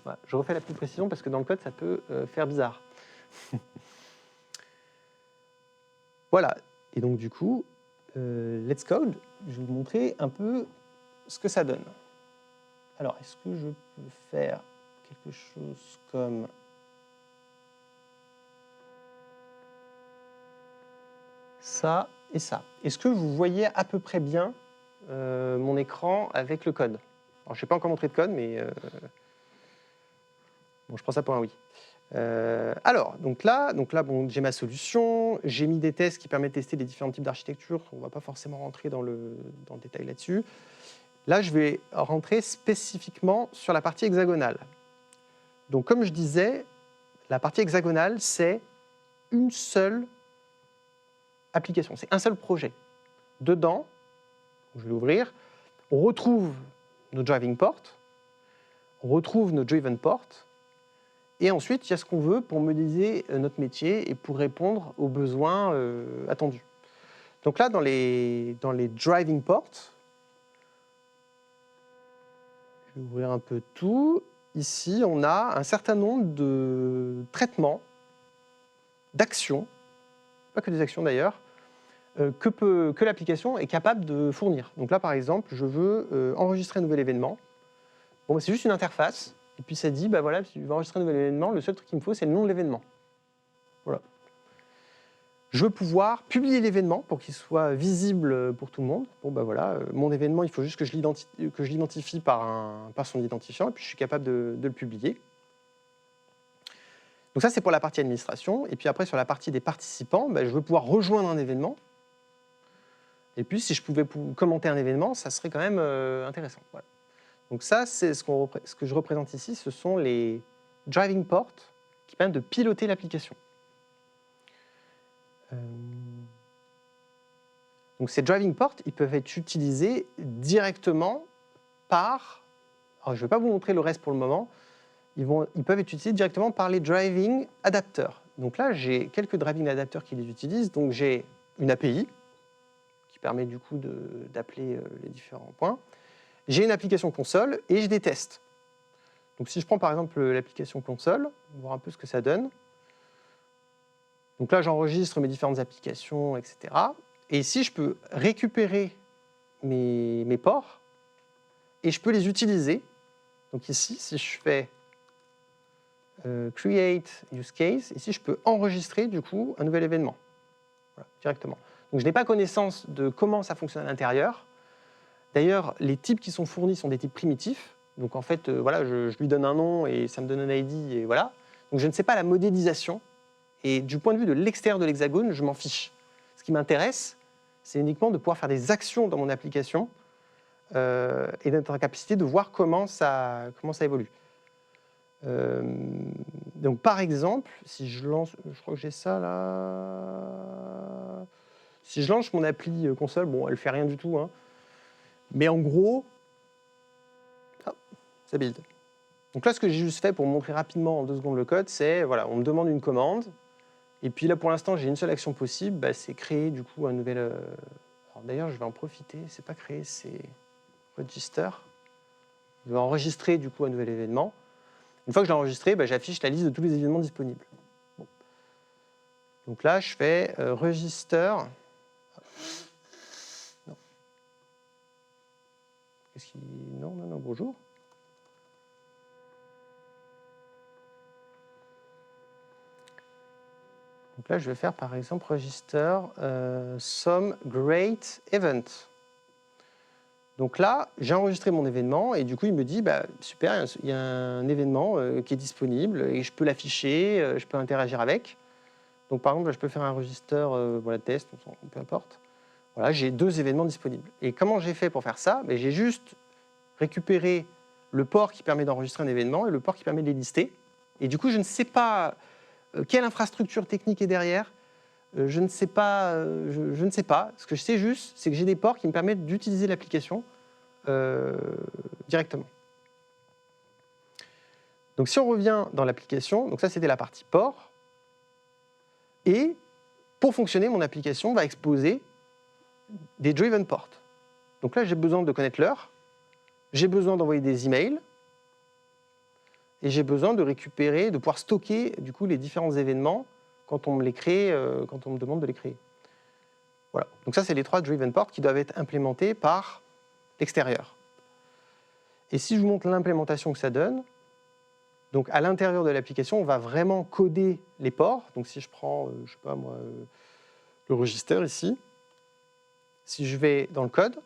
Voilà, je refais la petite précision parce que dans le code, ça peut faire bizarre. Voilà, et donc du coup, let's code, je vais vous montrer un peu ce que ça donne. Alors, est-ce que je peux faire quelque chose comme ça et ça? Est-ce que vous voyez à peu près bien mon écran avec le code? Alors, je n'ai pas encore montré de code, mais bon, je prends ça pour un oui. Alors, donc là bon, j'ai ma solution, j'ai mis des tests qui permettent de tester les différents types d'architecture. On ne va pas forcément rentrer dans le détail là-dessus. Là, je vais rentrer spécifiquement sur la partie hexagonale. Donc, comme je disais, la partie hexagonale, c'est une seule application, c'est un seul projet. Dedans, je vais l'ouvrir, on retrouve nos driving ports, on retrouve nos driven ports, et ensuite, il y a ce qu'on veut pour modéliser notre métier et pour répondre aux besoins attendus. Donc là, dans les driving ports, je vais ouvrir un peu tout. Ici, on a un certain nombre de traitements, d'actions, pas que des actions d'ailleurs, que l'application est capable de fournir. Donc là, par exemple, je veux enregistrer un nouvel événement. Bon, c'est juste une interface. Et puis ça dit, bah voilà, si tu veux enregistrer un nouvel événement, le seul truc qu'il me faut, c'est le nom de l'événement. Voilà. Je veux pouvoir publier l'événement pour qu'il soit visible pour tout le monde. Bon, bah voilà, mon événement, il faut juste que je l'identifie par son identifiant, et puis je suis capable de le publier. Donc ça, c'est pour la partie administration. Et puis après, sur la partie des participants, bah, je veux pouvoir rejoindre un événement. Et puis, si je pouvais commenter un événement, ça serait quand même intéressant. Voilà. Donc ça, c'est ce que je représente ici, ce sont les driving ports qui permettent de piloter l'application. Donc ces driving ports, ils peuvent être utilisés directement par... Alors, je ne vais pas vous montrer le reste pour le moment. Ils peuvent être utilisés directement par les driving adapters. Donc là, j'ai quelques driving adapters qui les utilisent. Donc j'ai une API qui permet du coup d'appeler les différents points. J'ai une application console et j'ai des tests. Donc si je prends par exemple l'application console, on va voir un peu ce que ça donne. Donc là, j'enregistre mes différentes applications, etc. Et ici, je peux récupérer mes ports et je peux les utiliser. Donc ici, si je fais Create Use Case, ici, je peux enregistrer du coup un nouvel événement, voilà, directement. Donc je n'ai pas connaissance de comment ça fonctionne à l'intérieur. D'ailleurs, les types qui sont fournis sont des types primitifs. Donc en fait, voilà, je lui donne un nom et ça me donne un ID, et voilà. Donc je ne sais pas la modélisation. Et du point de vue de l'extérieur de l'hexagone, je m'en fiche. Ce qui m'intéresse, c'est uniquement de pouvoir faire des actions dans mon application et d'être en capacité de voir comment ça évolue. Donc par exemple, si je lance, je crois que j'ai ça là. Si je lance mon appli console, bon, elle fait rien du tout, hein. Mais en gros, ça build. Donc là, ce que j'ai juste fait pour montrer rapidement en 2 secondes le code, c'est, voilà, on me demande une commande, et puis là, pour l'instant, j'ai une seule action possible, bah, c'est créer du coup un nouvel... Alors d'ailleurs, je vais en profiter, c'est pas créer, c'est register. Je vais enregistrer du coup un nouvel événement. Une fois que je l'ai enregistré, bah, j'affiche la liste de tous les événements disponibles. Bon. Donc là, je fais register... Non. Qu'est-ce qui... Non, bonjour. Donc là, je vais faire par exemple register some great event. Donc là, j'ai enregistré mon événement et du coup, il me dit bah, super, il y a un événement qui est disponible et je peux l'afficher, je peux interagir avec. Donc par exemple, je peux faire un register voilà, test, peu importe. Voilà, j'ai 2 événements disponibles. Et comment j'ai fait pour faire ça? J'ai juste récupéré le port qui permet d'enregistrer un événement et le port qui permet de les lister. Et du coup, je ne sais pas quelle infrastructure technique est derrière. je ne sais pas. Je ne sais pas. Ce que je sais juste, c'est que j'ai des ports qui me permettent d'utiliser l'application directement. Donc si on revient dans l'application, donc ça c'était la partie port. Et pour fonctionner, mon application va exposer des driven ports. Donc là, j'ai besoin de connaître l'heure, j'ai besoin d'envoyer des emails, et j'ai besoin de récupérer, de pouvoir stocker du coup les différents événements quand on me les crée, quand on me demande de les créer. Voilà. Donc ça, c'est les 3 driven ports qui doivent être implémentés par l'extérieur. Et si je vous montre l'implémentation que ça donne, donc à l'intérieur de l'application, on va vraiment coder les ports. Donc si je prends, je sais pas moi, le register ici, si je vais dans le code,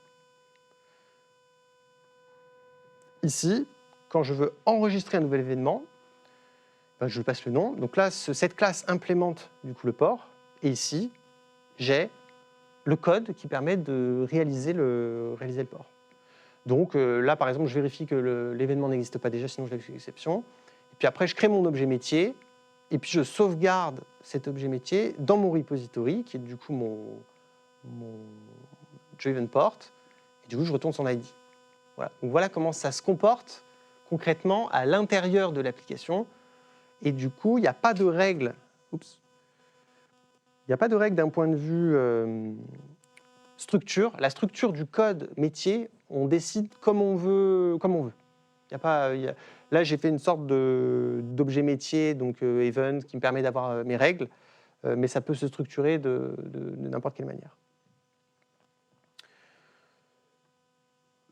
ici, quand je veux enregistrer un nouvel événement, ben, je passe le nom. Donc là, cette classe implémente du coup le port. Et ici, j'ai le code qui permet de réaliser le port. Donc là, par exemple, je vérifie que l'événement n'existe pas déjà, sinon je laisse une exception. Et puis après, je crée mon objet métier. Et puis je sauvegarde cet objet métier dans mon repository, qui est du coup mon driven port. Et du coup, je retourne son ID. Voilà. Donc voilà comment ça se comporte concrètement à l'intérieur de l'application. Et du coup, il n'y a pas de règle. Oups. Il n'y a pas de règle d'un point de vue structure. La structure du code métier, on décide comme on veut. Comme on veut. Là, j'ai fait une sorte d'objet métier, donc event, qui me permet d'avoir mes règles, mais ça peut se structurer de n'importe quelle manière.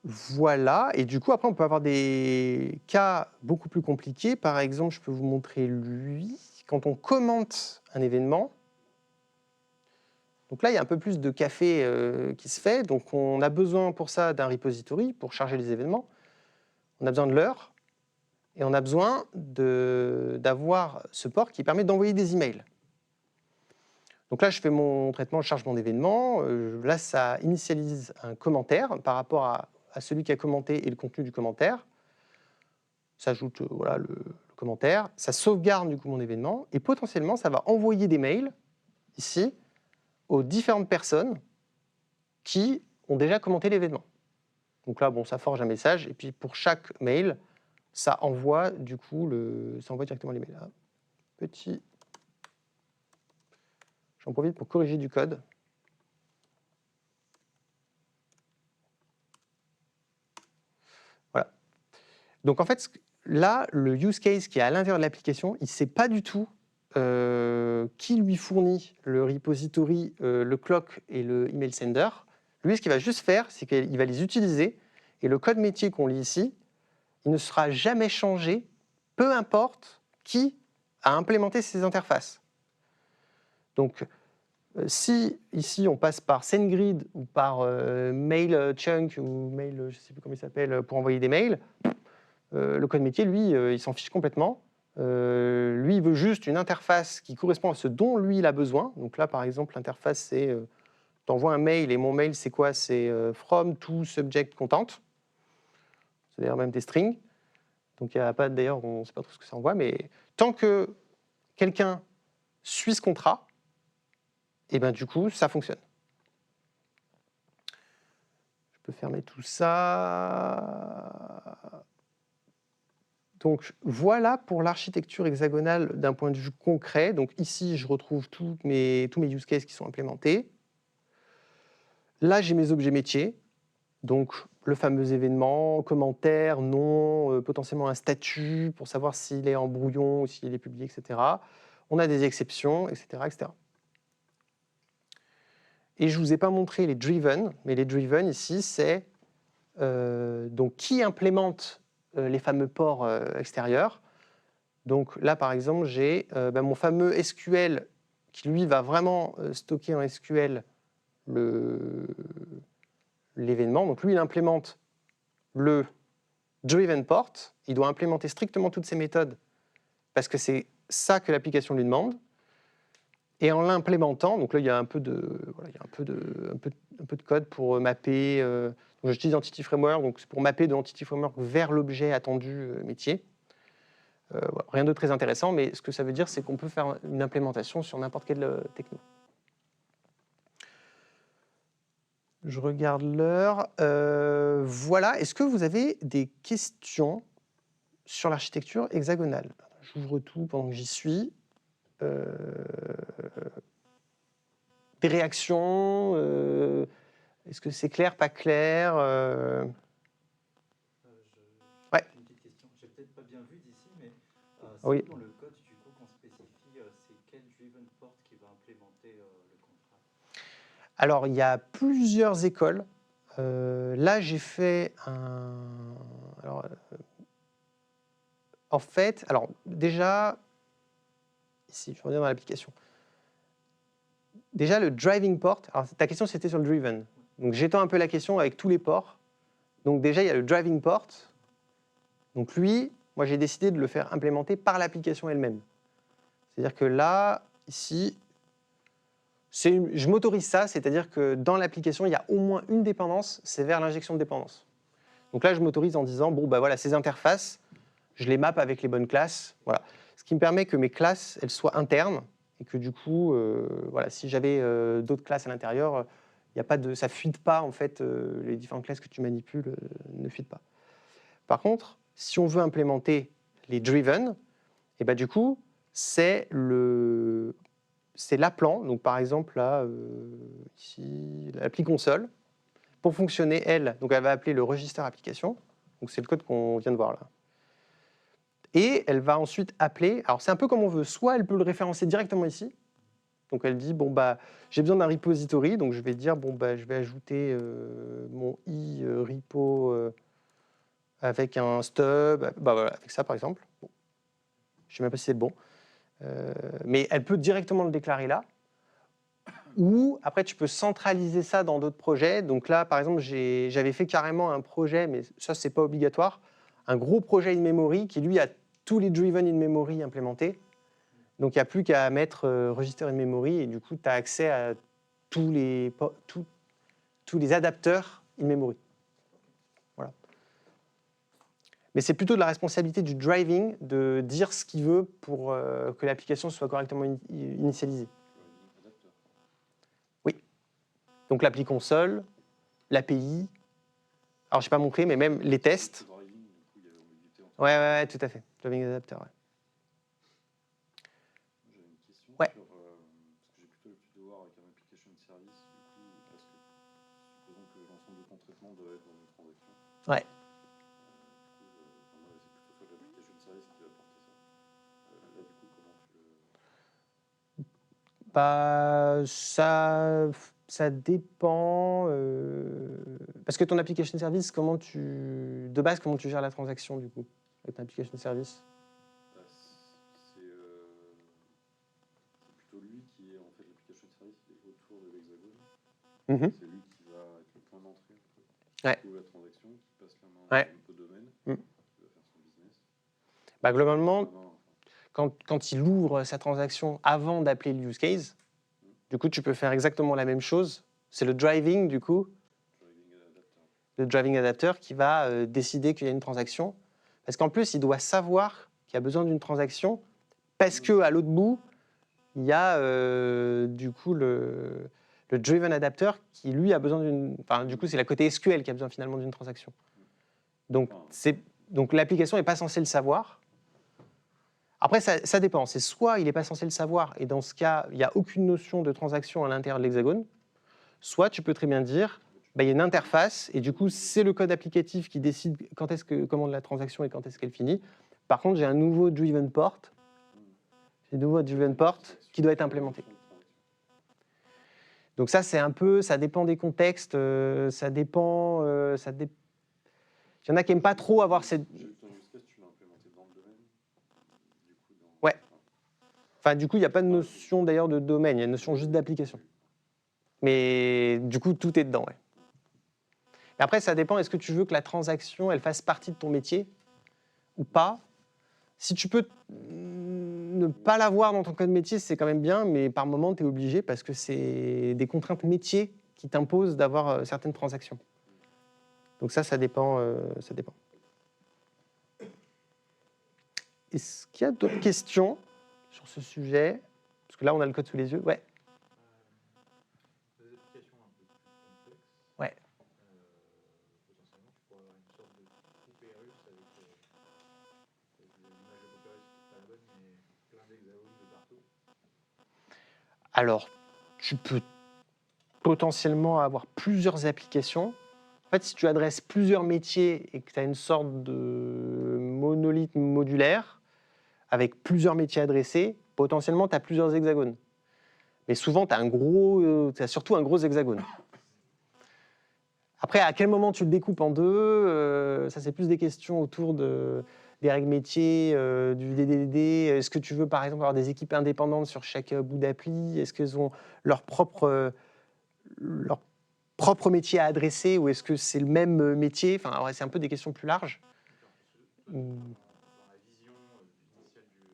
Voilà, et du coup, après, on peut avoir des cas beaucoup plus compliqués. Par exemple, je peux vous montrer lui. Quand on commente un événement, donc là, il y a un peu plus de café qui se fait. Donc, on a besoin pour ça d'un repository pour charger les événements. On a besoin de l'heure et on a besoin d'avoir ce port qui permet d'envoyer des emails. Donc là, je fais mon traitement, je charge mon événement. Là, ça initialise un commentaire par rapport à celui qui a commenté et le contenu du commentaire. Ça ajoute voilà, le commentaire. Ça sauvegarde du coup mon événement. Et potentiellement, ça va envoyer des mails ici aux différentes personnes qui ont déjà commenté l'événement. Donc là, bon, ça forge un message. Et puis pour chaque mail, ça envoie du coup ça envoie directement les mails. Là. Petit. J'en profite pour corriger du code. Voilà. Donc en fait, là, le use case qui est à l'intérieur de l'application, il ne sait pas du tout qui lui fournit le repository, le clock et le email sender. Lui, ce qu'il va juste faire, c'est qu'il va les utiliser et le code métier qu'on lit ici, il ne sera jamais changé, peu importe qui a implémenté ces interfaces. Donc, si ici on passe par SendGrid ou par MailChunk ou Mail, je ne sais plus comment il s'appelle, pour envoyer des mails, le code métier, lui, il s'en fiche complètement. Lui, il veut juste une interface qui correspond à ce dont lui, il a besoin. Donc là, par exemple, l'interface, c'est t'envoies un mail et mon mail, c'est quoi? C'est from to subject content. C'est d'ailleurs même des strings. Donc il n'y a pas, d'ailleurs, on ne sait pas trop ce que ça envoie, mais tant que quelqu'un suit ce contrat, et ben du coup, ça fonctionne. Je peux fermer tout ça. Donc voilà pour l'architecture hexagonale d'un point de vue concret. Donc ici, je retrouve tous mes use cases qui sont implémentés. Là, j'ai mes objets métiers. Donc le fameux événement, commentaire, nom, potentiellement un statut pour savoir s'il est en brouillon ou s'il est publié, etc. On a des exceptions, etc. etc. Et je ne vous ai pas montré les driven, mais les driven ici, c'est donc qui implémente les fameux ports extérieurs. Donc là, par exemple, j'ai mon fameux SQL qui, lui, va vraiment stocker en SQL l'événement. Donc lui, il implémente le driven port. Il doit implémenter strictement toutes ces méthodes parce que c'est ça que l'application lui demande. Et en l'implémentant, donc là, il y a un peu de code pour mapper. Donc j'utilise Entity Framework, donc c'est pour mapper de l'Entity Framework vers l'objet attendu métier. Voilà, rien de très intéressant, mais ce que ça veut dire, c'est qu'on peut faire une implémentation sur n'importe quelle techno. Je regarde l'heure. Voilà. Est-ce que vous avez des questions sur l'architecture hexagonale? J'ouvre tout pendant que j'y suis. Des réactions? Est-ce que c'est clair, pas clair? Ouais. J'ai une petite question. J'ai peut-être pas bien vu d'ici, mais c'est Oui. où dans le code du coup qu'on spécifie c'est quel driven port qui va implémenter le contrat? Alors, il y a plusieurs écoles. Là, j'ai fait un. Alors, en fait, alors déjà, ici, je reviens dans l'application. Déjà, le driving port. Alors, ta question, c'était sur le driven. Donc, j'étends un peu la question avec tous les ports. Donc, déjà, il y a le driving port. Donc, lui, moi, j'ai décidé de le faire implémenter par l'application elle-même. C'est-à-dire que là, ici, je m'autorise ça, c'est-à-dire que dans l'application, il y a au moins une dépendance, c'est vers l'injection de dépendance. Donc là, je m'autorise en disant, bon, bah voilà, ces interfaces, je les map avec les bonnes classes. Voilà. Ce qui me permet que mes classes, elles soient internes et que du coup, voilà, si j'avais d'autres classes à l'intérieur, y a pas de, ça ne fuite pas, en fait, les différentes classes que tu manipules ne fuitent pas. Par contre, si on veut implémenter les driven, et bah, du coup, c'est l'appelant. Donc, par exemple, là, ici, l'appli console. Pour fonctionner, elle va appeler le register application. Donc, c'est le code qu'on vient de voir là. Et elle va ensuite appeler. Alors, c'est un peu comme on veut. Soit elle peut le référencer directement ici. Donc, elle dit bon, bah, j'ai besoin d'un repository. Donc, je vais dire bon, bah, je vais ajouter mon repo avec un stub. Bah, voilà, avec ça, par exemple. Bon. Je ne sais même pas si c'est bon. Mais elle peut directement le déclarer là. Ou après, tu peux centraliser ça dans d'autres projets. Donc là, par exemple, j'avais fait carrément un projet, mais ça, c'est pas obligatoire, un gros projet in-memory qui, lui, a tous les driven in-memory implémentés. Donc, il n'y a plus qu'à mettre register in-memory et du coup, tu as accès à tous les adapteurs in-memory. Voilà. Mais c'est plutôt de la responsabilité du driving de dire ce qu'il veut pour que l'application soit correctement initialisée. Donc l'appli console, l'API. Alors, je n'ai pas montré, mais même les tests. Ouais, tout à fait. Driving adapter, ouais. J'avais une question Ouais. sur, parce que j'ai plutôt l'habitude de voir avec un application service, du coup, parce que supposons que l'ensemble de ton traitement doit être dans une transaction. Ouais. Du coup, c'est plutôt sur l'application service qui va porter ça. Là, du coup, comment tu le... Bah, ça dépend. Parce que ton application service, de base, comment tu gères la transaction, du coup, avec ton application service? C'est plutôt lui qui est, en fait, l'application service qui est autour de l'hexagone. C'est lui qui va être le point d'entrée, un peu, qui trouve la transaction, qui passe la main dans le domaine, qui va faire son business. Bah, globalement, quand il ouvre sa transaction avant d'appeler le use case, du coup, tu peux faire exactement la même chose. C'est le driving, du coup, le driving adapter qui va décider qu'il y a une transaction. Parce qu'en plus, il doit savoir qu'il y a besoin d'une transaction parce qu'à l'autre bout, il y a du coup le driven adapter qui, lui, a besoin d'une... Enfin, du coup, c'est la côté SQL qui a besoin finalement d'une transaction. Donc l'application n'est pas censée le savoir. Après, ça dépend. C'est soit il n'est pas censé le savoir, et dans ce cas, il n'y a aucune notion de transaction à l'intérieur de l'hexagone, soit tu peux très bien dire, il y a une interface, et du coup, c'est le code applicatif qui décide comment la transaction et quand est-ce qu'elle finit. Par contre, j'ai un nouveau driven port qui doit être implémenté. Donc ça, c'est un peu, ça dépend des contextes, ça dépend... Il y en a qui n'aiment pas trop avoir cette... Ouais. Enfin, du coup, il n'y a pas de notion d'ailleurs de domaine, il y a une notion juste d'application. Mais du coup, tout est dedans, ouais. Et après, ça dépend, est-ce que tu veux que la transaction, elle fasse partie de ton métier ou pas? Si tu peux ne pas l'avoir dans ton code métier, c'est quand même bien, mais par moment, tu es obligé parce que c'est des contraintes métiers qui t'imposent d'avoir certaines transactions. Donc ça dépend. Est-ce qu'il y a d'autres questions sur ce sujet? Parce que là, on a le code sous les yeux. Ouais. Des applications un peu plus complexes. hexagones de partout? Alors, tu peux potentiellement avoir plusieurs applications. En fait, si tu adresses plusieurs métiers et que tu as une sorte de monolithe modulaire avec plusieurs métiers adressés, potentiellement, tu as plusieurs hexagones. Mais souvent, tu as surtout un gros hexagone. Après, à quel moment tu le découpes en deux, ça c'est plus des questions autour des règles métiers, du DDD. Est-ce que tu veux par exemple avoir des équipes indépendantes sur chaque bout d'appli? Est-ce qu'elles ont leur propre métier à adresser ou est-ce que c'est le même métier? Enfin, ouais, c'est un peu des questions plus larges. Dans la vision initiale de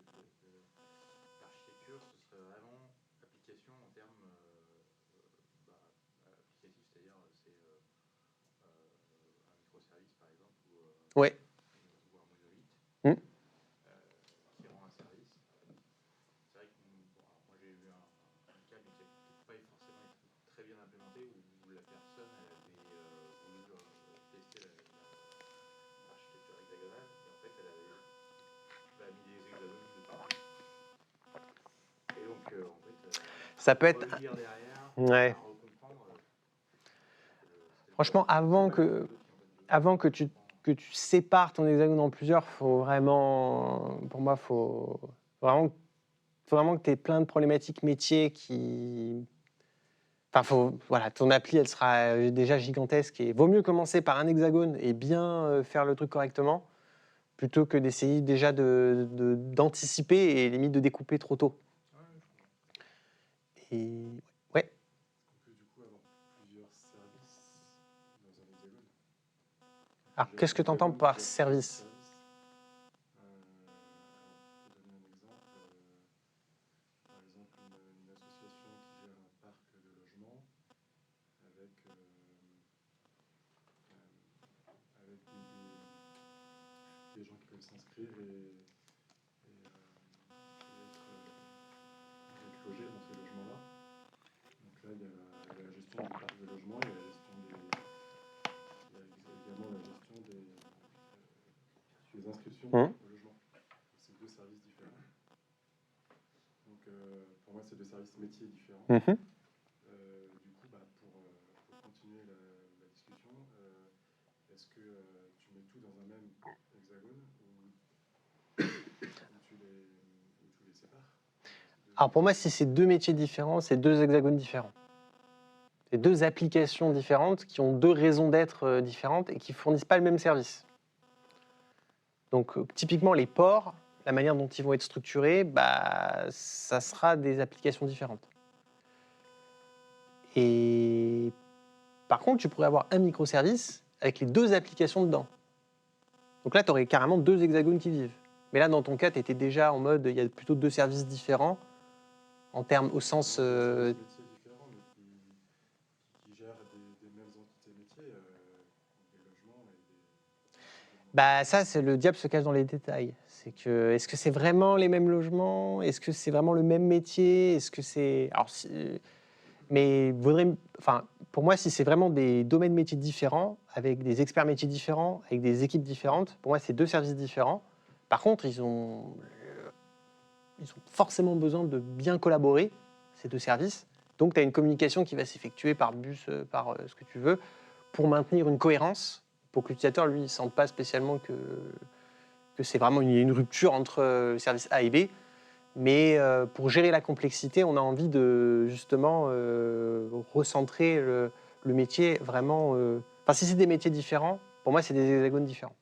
l'architecture, ce serait vraiment application en termes applicatifs, c'est-à-dire c'est un microservice par exemple ou Ouais. un monolithe Mm. qui rend un service. C'est vrai que moi j'ai eu un cas mais qui n'a pas forcément été très bien implémenté où la personne elle avait voulu tester l'architecture hexagonale et en fait elle avait mis des hexagones de partout. Et donc en fait Ça peut être. relire derrière, Ouais. recomprendre. Franchement, avant que tu sépares ton hexagone en plusieurs, pour moi, faut vraiment que tu aies plein de problématiques métiers qui... Enfin, voilà, ton appli, elle sera déjà gigantesque et vaut mieux commencer par un hexagone et bien faire le truc correctement plutôt que d'essayer déjà d'anticiper et limite de découper trop tôt. Et ouais. On peut du coup avoir plusieurs services dans un hexagone. Alors, qu'est-ce que tu entends par service? Alors, pour te donner un exemple, par exemple une association qui gère un parc de logements avec des gens qui peuvent s'inscrire et être logés dans ces logements-là. Donc là, il y a la gestion du parc de logements, il y a également la gestion des inscriptions au logement. C'est deux services différents. Donc pour moi, c'est deux services métiers différents. Du coup, pour continuer la discussion, est-ce que tu mets tout dans un même hexagone ou tu les sépares? Alors pour moi, si c'est deux métiers différents, c'est deux hexagones différents. C'est deux applications différentes qui ont deux raisons d'être différentes et qui ne fournissent pas le même service. Donc typiquement, les ports, la manière dont ils vont être structurés, ça sera des applications différentes. Et par contre, tu pourrais avoir un microservice avec les deux applications dedans. Donc là, tu aurais carrément deux hexagones qui vivent. Mais là, dans ton cas, tu étais déjà en mode, il y a plutôt deux services différents, en termes au sens... Des services métiers différents, mais qui gèrent des mêmes entités métiers, des logements et des... Ça, c'est le diable se cache dans les détails. Est-ce que c'est vraiment les mêmes logements? Est-ce que c'est vraiment le même métier? Est-ce que c'est... Alors, mais pour moi, si c'est vraiment des domaines métiers différents, avec des experts métiers différents, avec des équipes différentes, pour moi, c'est deux services différents. Par contre, ils ont forcément besoin de bien collaborer, ces deux services. Donc, tu as une communication qui va s'effectuer par bus, par ce que tu veux, pour maintenir une cohérence, pour que l'utilisateur, lui, ne sente pas spécialement que c'est vraiment une rupture entre le service A et B. Mais pour gérer la complexité, on a envie de justement recentrer le métier vraiment... Enfin, si c'est des métiers différents, pour moi, c'est des hexagones différents.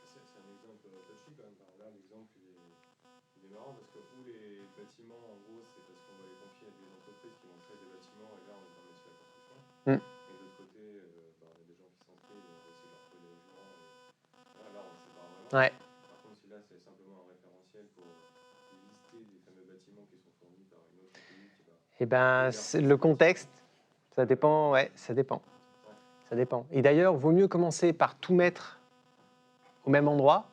C'est un exemple touchy quand même. Alors là, l'exemple, il est marrant parce que où les bâtiments, en gros, c'est parce qu'on va les confier à des entreprises qui vont créer des bâtiments et là, on est dans le métier de la construction. Et de l'autre côté, il y a des gens qui s'inscrivent et on va essayer de leur trouver des logements. Et là, on ne sépare vraiment. Ouais. Par contre, si là, c'est simplement un référentiel pour lister les fameux bâtiments qui sont fournis par une autre entité qui va... Le contexte, ça dépend, ouais, ça dépend. Ça dépend. Et d'ailleurs, vaut mieux commencer par tout mettre au même endroit,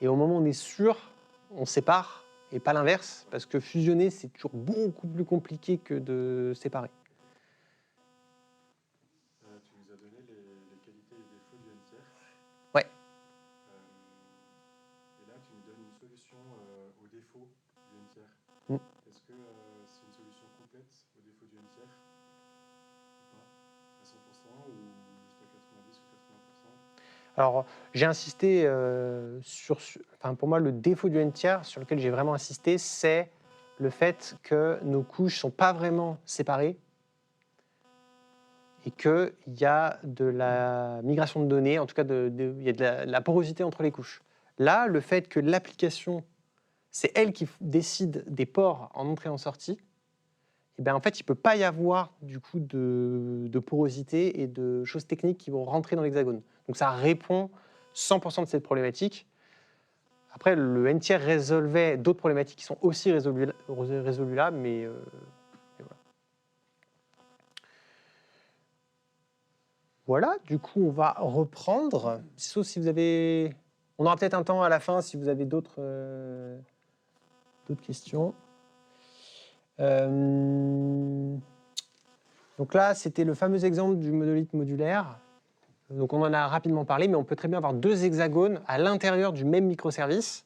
et au moment où on est sûr, on sépare, et pas l'inverse, parce que fusionner, c'est toujours beaucoup plus compliqué que de séparer. Tu nous as donné les qualités et les défauts du N-tiers. Ouais. Et là, tu me donnes une solution au défaut du N tiers. Mm. Est-ce que c'est une solution complète au défaut du N tiers ou pas à 100% ou juste à 90 ou 80%? Alors, j'ai insisté enfin, pour moi, le défaut du N-tiers sur lequel j'ai vraiment insisté, c'est le fait que nos couches ne sont pas vraiment séparées et qu'il y a de la migration de données, en tout cas, il y a de la porosité entre les couches. Là, le fait que l'application, c'est elle qui décide des ports en entrée et en sortie, et bien, en fait, il ne peut pas y avoir du coup de porosité et de choses techniques qui vont rentrer dans l'hexagone. Donc ça répond 100% de cette problématique. Après, le N-tiers résolvait d'autres problématiques qui sont aussi résolues là, mais voilà. Voilà, du coup, on va reprendre. Sauf si vous avez... On aura peut-être un temps à la fin si vous avez d'autres questions. Donc là, c'était le fameux exemple du monolithe modulaire. Donc on en a rapidement parlé, mais on peut très bien avoir deux hexagones à l'intérieur du même microservice.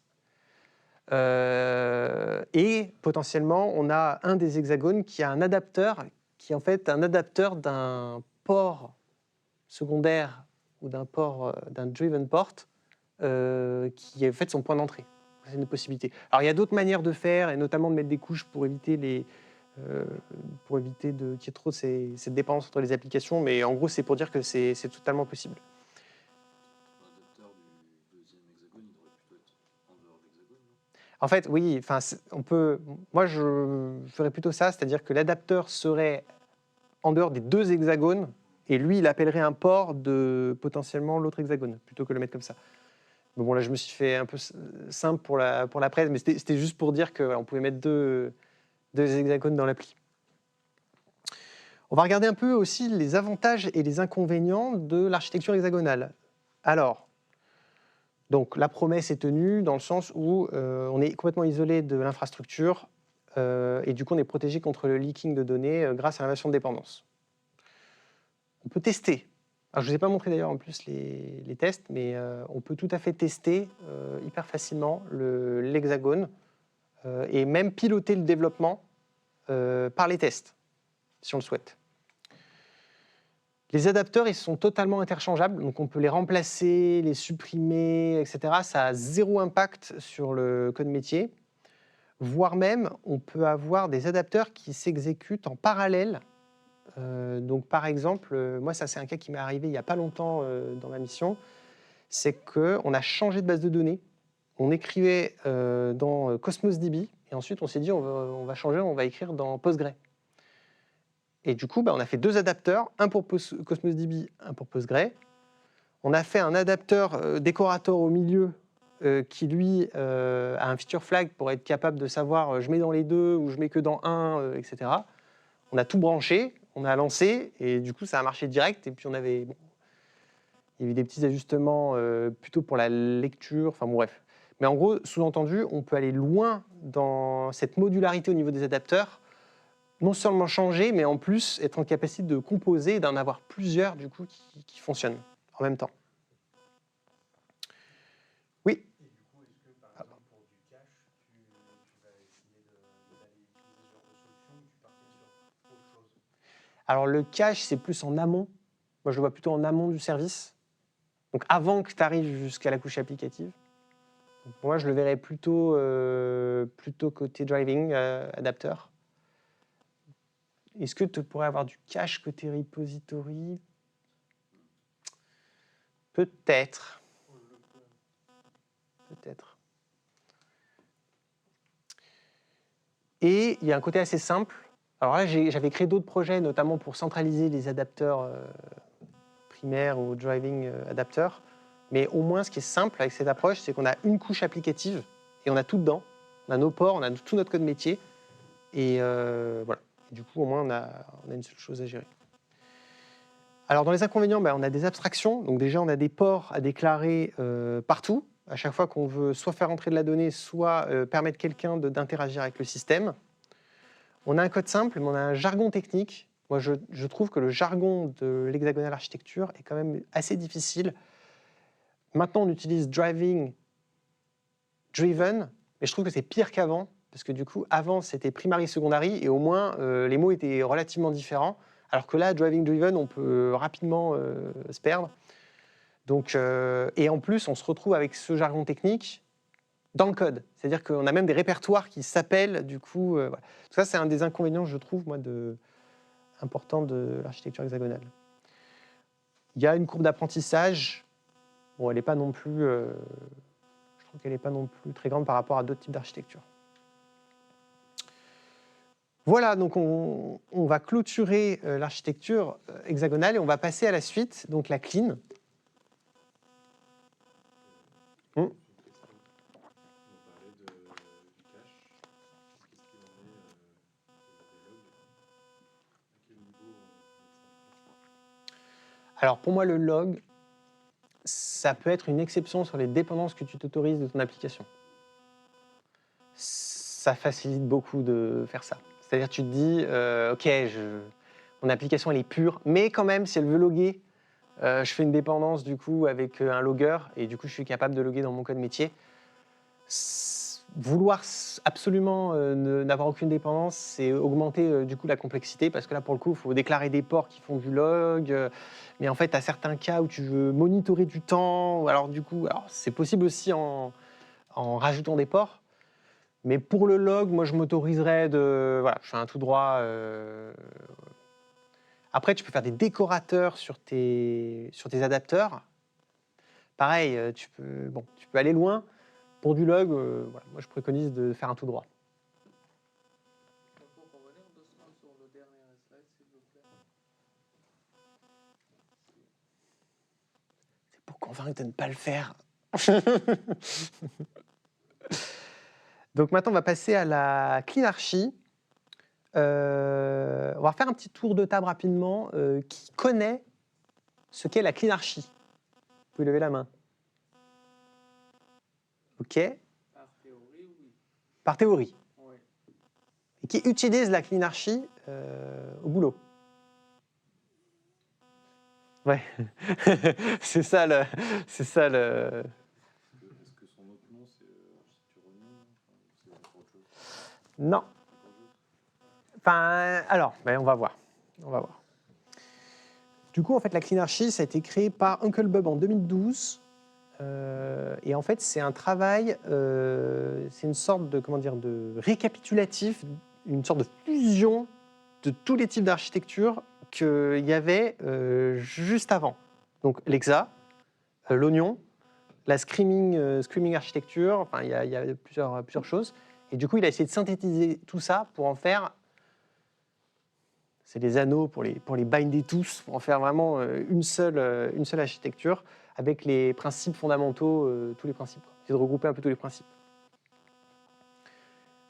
Et potentiellement, on a un des hexagones qui a un adapteur, qui est en fait un adapteur d'un port secondaire ou d'un port, d'un driven port, qui est en fait son point d'entrée. C'est une possibilité. Alors il y a d'autres manières de faire, et notamment de mettre des couches pour éviter qu'il y ait trop cette dépendance entre les applications, mais en gros c'est pour dire que c'est totalement possible. L'adapteur du deuxième hexagone, il devrait plutôt être en dehors de l'hexagone, non? En fait, oui, enfin, on peut. Moi, je ferais plutôt ça, c'est-à-dire que l'adapteur serait en dehors des deux hexagones, et lui, il appellerait un port de potentiellement l'autre hexagone, plutôt que le mettre comme ça. Mais bon, là, je me suis fait un peu simple pour la presse, mais c'était juste pour dire qu'on voilà, pouvait mettre deux hexagones dans l'appli. On va regarder un peu aussi les avantages et les inconvénients de l'architecture hexagonale. Alors, donc la promesse est tenue dans le sens où on est complètement isolé de l'infrastructure et du coup on est protégé contre le leaking de données grâce à l'inversion de dépendance. On peut tester. Alors, je ne vous ai pas montré d'ailleurs en plus les tests, mais on peut tout à fait tester hyper facilement l'hexagone et même piloter le développement par les tests, si on le souhaite. Les adapteurs, ils sont totalement interchangeables, donc on peut les remplacer, les supprimer, etc. Ça a zéro impact sur le code métier, voire même, on peut avoir des adapteurs qui s'exécutent en parallèle. Donc par exemple, moi ça c'est un cas qui m'est arrivé il n'y a pas longtemps dans ma mission, c'est qu'on a changé de base de données, on écrivait dans Cosmos DB, et ensuite on s'est dit on va changer, on va écrire dans Postgre. Et du coup, on a fait deux adapteurs, un pour Cosmos DB, un pour Postgre. On a fait un adapteur décorateur au milieu qui, lui, a un feature flag pour être capable de savoir je mets dans les deux ou je mets que dans un, etc. On a tout branché, on a lancé, et du coup, ça a marché direct. Et puis, il y avait des petits ajustements plutôt pour la lecture, enfin bon, bref. Mais en gros, sous-entendu, on peut aller loin dans cette modularité au niveau des adapteurs, non seulement changer, mais en plus être en capacité de composer et d'en avoir plusieurs du coup qui fonctionnent en même temps. Oui. Et du coup, est-ce que par exemple pour du cache, tu vas essayer d'aller utiliser ce genre de solution ou tu partirais sur autre chose? Alors le cache, c'est plus en amont. Moi, je le vois plutôt en amont du service. Donc avant que tu arrives jusqu'à la couche applicative. Donc, pour moi, je le verrais plutôt côté driving, adapteur. Est-ce que tu pourrais avoir du cache côté repository? Peut-être. Peut-être. Et il y a un côté assez simple. Alors là, j'avais créé d'autres projets, notamment pour centraliser les adapteurs primaires ou driving adapteurs. Mais au moins, ce qui est simple avec cette approche, c'est qu'on a une couche applicative et on a tout dedans. On a nos ports, on a tout notre code métier. Et voilà. Et du coup, au moins, on a une seule chose à gérer. Alors, dans les inconvénients, on a des abstractions. Donc déjà, on a des ports à déclarer partout, à chaque fois qu'on veut soit faire entrer de la donnée, soit permettre quelqu'un d'interagir avec le système. On a un code simple, mais on a un jargon technique. Moi, je trouve que le jargon de l'hexagonal architecture est quand même assez difficile. Maintenant, on utilise driving driven, mais je trouve que c'est pire qu'avant, parce que du coup, avant, c'était primary, secondary, et au moins, les mots étaient relativement différents, alors que là, driving driven, on peut rapidement se perdre. Donc, et en plus, on se retrouve avec ce jargon technique dans le code. C'est-à-dire qu'on a même des répertoires qui s'appellent, du coup... voilà. Tout ça, c'est un des inconvénients, je trouve, moi, important de l'architecture hexagonale. Il y a une courbe d'apprentissage. Bon, elle n'est pas non plus... je trouve qu'elle n'est pas non plus très grande par rapport à d'autres types d'architecture. Voilà, donc on va clôturer l'architecture hexagonale et on va passer à la suite, donc la clean. Une question. On parlait du cache. Qu'est-ce qu'il en est des logs? À quel niveau on met ça? Alors pour moi, le log, ça peut être une exception sur les dépendances que tu t'autorises de ton application. Ça facilite beaucoup de faire ça. C'est-à-dire tu te dis, ok, mon application elle est pure, mais quand même, si elle veut loguer, je fais une dépendance du coup avec un logger, et du coup je suis capable de loguer dans mon code métier. Vouloir absolument n'avoir aucune dépendance, c'est augmenter du coup la complexité, parce que là pour le coup, il faut déclarer des ports qui font du log, mais en fait, à certains cas où tu veux monitorer du temps, alors du coup, c'est possible aussi en rajoutant des ports, mais pour le log, moi je m'autoriserais voilà, je fais un tout droit. Après, tu peux faire des décorateurs sur tes adapteurs. Pareil, tu peux aller loin. Pour du log, voilà, moi je préconise de faire un tout droit. On peut revenir doucement sur le dernier slide, s'il vous plaît. C'est pour convaincre de ne pas le faire. Donc maintenant, on va passer à la cleanarchy. On va faire un petit tour de table rapidement. Qui connaît ce qu'est la cleanarchy? Vous pouvez lever la main. OK. Par théorie, oui. Par théorie. Oui. Et qui utilise la cleanarchy au boulot? Ouais. c'est ça le. Est-ce que son autre nom, c'est architecture oignon? C'est autre chose? Non. Enfin, alors, on va voir. Du coup, en fait, la cleanarchy, ça a été créé par Uncle Bob en 2012. Et en fait, c'est un travail, c'est une sorte de récapitulatif, une sorte de fusion de tous les types d'architecture qu'il y avait juste avant. Donc l'Hexa, l'Oignon, la Screaming Architecture, enfin, il y a plusieurs choses. Et du coup, il a essayé de synthétiser tout ça pour en faire... C'est des anneaux pour les binder tous, pour en faire vraiment une seule architecture, avec les principes fondamentaux, tous les principes. C'est de regrouper un peu tous les principes.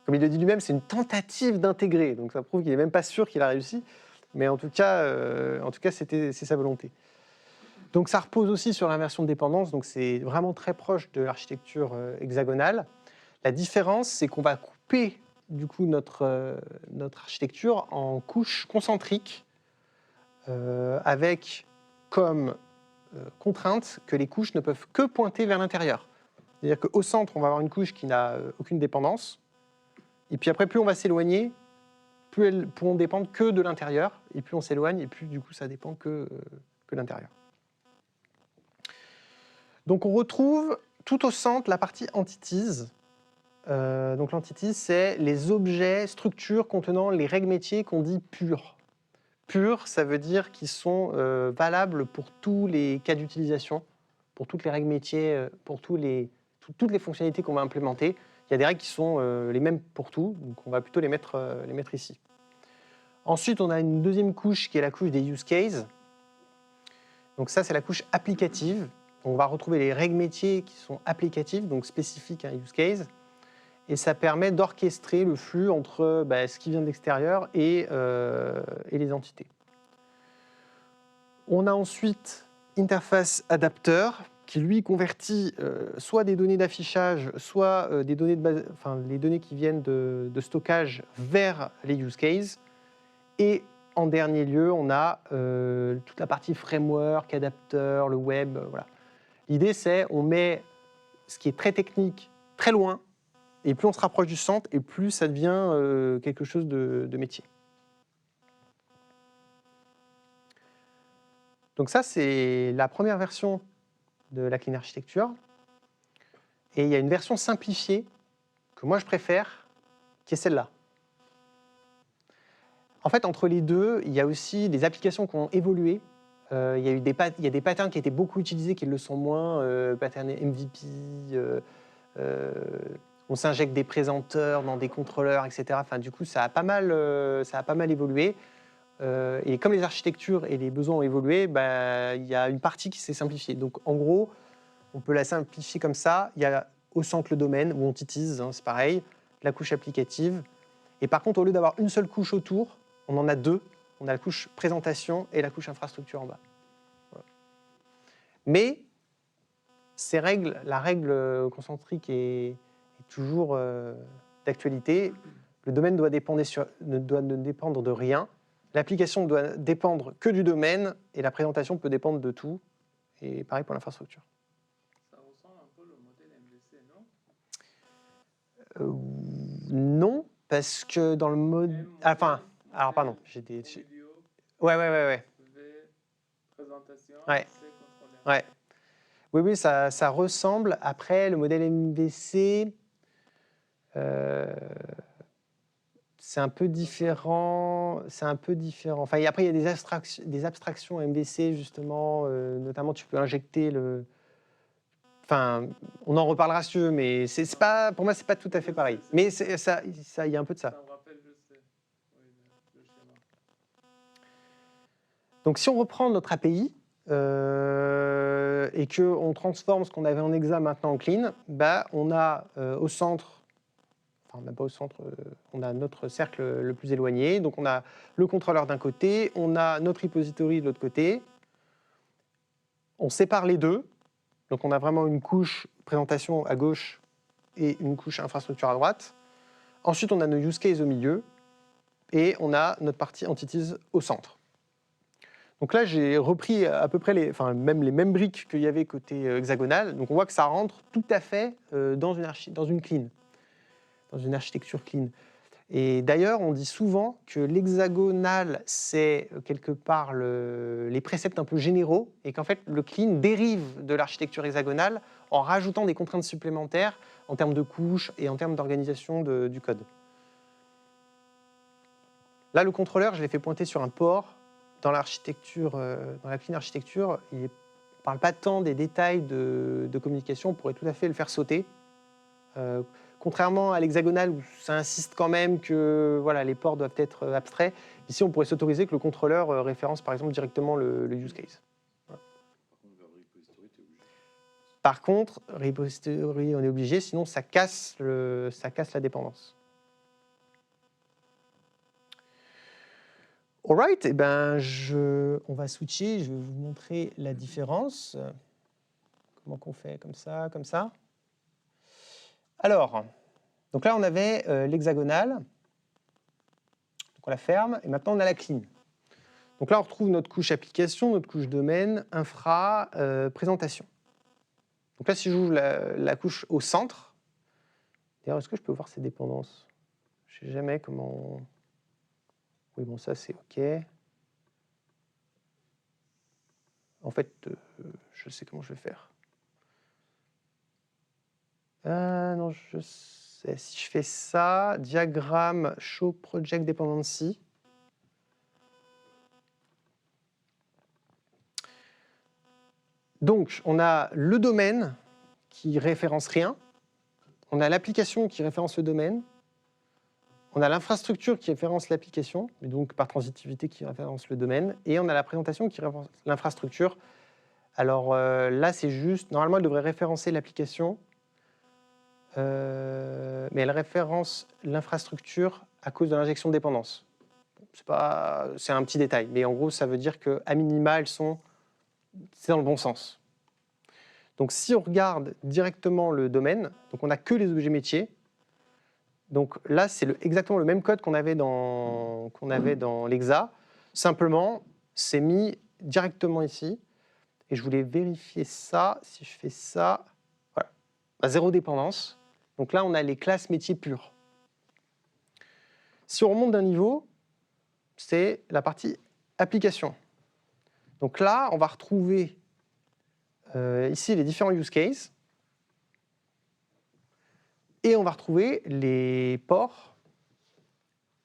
Comme il le dit lui-même, c'est une tentative d'intégrer, donc ça prouve qu'il n'est même pas sûr qu'il a réussi, mais en tout cas c'est sa volonté. Donc ça repose aussi sur l'inversion de dépendance, donc c'est vraiment très proche de l'architecture hexagonale. La différence, c'est qu'on va couper du coup notre architecture en couches concentriques, avec comme contrainte que les couches ne peuvent que pointer vers l'intérieur. C'est-à-dire qu'au centre, on va avoir une couche qui n'a aucune dépendance, et puis après, plus on va s'éloigner, plus elles pourront dépendre que de l'intérieur, et plus on s'éloigne, et plus du coup ça dépend que de l'intérieur. Donc on retrouve tout au centre la partie entities. Donc l'entities, c'est les objets, structures contenant les règles métiers qu'on dit pures. Pures, ça veut dire qu'ils sont valables pour tous les cas d'utilisation, pour toutes les règles métiers, pour toutes les fonctionnalités qu'on va implémenter. Il y a des règles qui sont les mêmes pour tout, donc on va plutôt les mettre ici. Ensuite, on a une deuxième couche qui est la couche des use cases. Donc ça, c'est la couche applicative. On va retrouver les règles métiers qui sont applicatives, donc spécifiques à un use case. Et ça permet d'orchestrer le flux entre ce qui vient de l'extérieur et les entités. On a ensuite interface adapteur qui lui convertit soit des données d'affichage, soit des données les données qui viennent de stockage vers les use cases. Et en dernier lieu, on a toute la partie framework, adapteur, le web. Voilà. L'idée, c'est on met ce qui est très technique très loin, et plus on se rapproche du centre, et plus ça devient quelque chose de métier. Donc ça, c'est la première version de la clean architecture. Et il y a une version simplifiée que moi je préfère, qui est celle-là. En fait, entre les deux, il y a aussi des applications qui ont évolué. Il y a des patterns qui étaient beaucoup utilisés, qui le sont moins, pattern MVP, on s'injecte des présenteurs dans des contrôleurs, etc. Enfin, du coup, ça a pas mal évolué. Et comme les architectures et les besoins ont évolué, bah, il y a une partie qui s'est simplifiée. Donc, en gros, on peut la simplifier comme ça. Il y a au centre le domaine, ou entities, hein, c'est pareil, la couche applicative. Et par contre, au lieu d'avoir une seule couche autour, on en a deux. On a la couche présentation et la couche infrastructure en bas. Voilà. Mais la règle concentrique est toujours d'actualité. Le domaine ne doit dépendre de rien. L'application doit dépendre que du domaine et la présentation peut dépendre de tout. Et pareil pour l'infrastructure. Ça ressemble un peu au modèle MVC, non? Non, parce que dans le mode... alors pardon, j'ai des... Vidéo, Ouais. V, présentation, Ouais. C, contrôleur. Ouais. Oui, ça ressemble. Après, le modèle MVC, c'est un peu différent. Enfin, après, il y a des abstractions MVC, justement. Notamment, tu peux injecter le... Enfin, on en reparlera si tu veux, mais c'est pas, pour moi, c'est pas tout à fait pareil. Mais il y a un peu de ça. Ça me rappelle, je sais, oui, le schéma. Donc, si on reprend notre API et qu'on transforme ce qu'on avait en hexa maintenant en clean, bah, on a au centre, enfin, même pas au centre, on a notre cercle le plus éloigné. Donc, on a le contrôleur d'un côté, on a notre repository de l'autre côté. On sépare les deux. Donc, on a vraiment une couche présentation à gauche et une couche infrastructure à droite. Ensuite, on a nos use cases au milieu et on a notre partie entities au centre. Donc là, j'ai repris à peu près les mêmes briques qu'il y avait côté hexagonal. Donc on voit que ça rentre tout à fait dans une clean, dans une architecture clean. Et d'ailleurs, on dit souvent que l'hexagonal, c'est quelque part les préceptes un peu généraux et qu'en fait, le clean dérive de l'architecture hexagonale en rajoutant des contraintes supplémentaires en termes de couches et en termes d'organisation du code. Là, le contrôleur, je l'ai fait pointer sur un port. Dans l'architecture, dans la clean architecture, il ne parle pas tant des détails de communication, on pourrait tout à fait le faire sauter. Contrairement à l'hexagonal où ça insiste quand même que voilà, les ports doivent être abstraits, ici on pourrait s'autoriser que le contrôleur référence par exemple directement le use case. Voilà. Par contre, repository, on est obligé, sinon ça casse la dépendance. Alright, eh ben on va switcher, je vais vous montrer la différence. Comment qu'on fait comme ça, comme ça. Alors, donc là on avait l'hexagonal, donc on la ferme, et maintenant on a la clean. Donc là on retrouve notre couche application, notre couche domaine, infra, présentation. Donc là si j'ouvre la couche au centre, d'ailleurs est-ce que je peux voir ces dépendances? Je ne sais jamais comment... Oui, bon, ça, c'est OK. En fait, je sais comment je vais faire. Non, je sais. Si je fais ça, diagramme show project dependency. Donc, on a le domaine qui référence rien. On a l'application qui référence le domaine. On a l'infrastructure qui référence l'application, et donc par transitivité qui référence le domaine, et on a la présentation qui référence l'infrastructure. Alors là, c'est juste, normalement, elle devrait référencer l'application, mais elle référence l'infrastructure à cause de l'injection de dépendance. C'est un petit détail, mais en gros, ça veut dire qu'à minima, c'est dans le bon sens. Donc si on regarde directement le domaine, donc on n'a que les objets métiers. Donc là, c'est exactement le même code qu'on avait dans l'hexa. Simplement, c'est mis directement ici. Et je voulais vérifier ça. Si je fais ça, voilà. Zéro dépendance. Donc là, on a les classes métiers pures. Si on remonte d'un niveau, c'est la partie application. Donc là, on va retrouver ici les différents use cases. Et on va retrouver les ports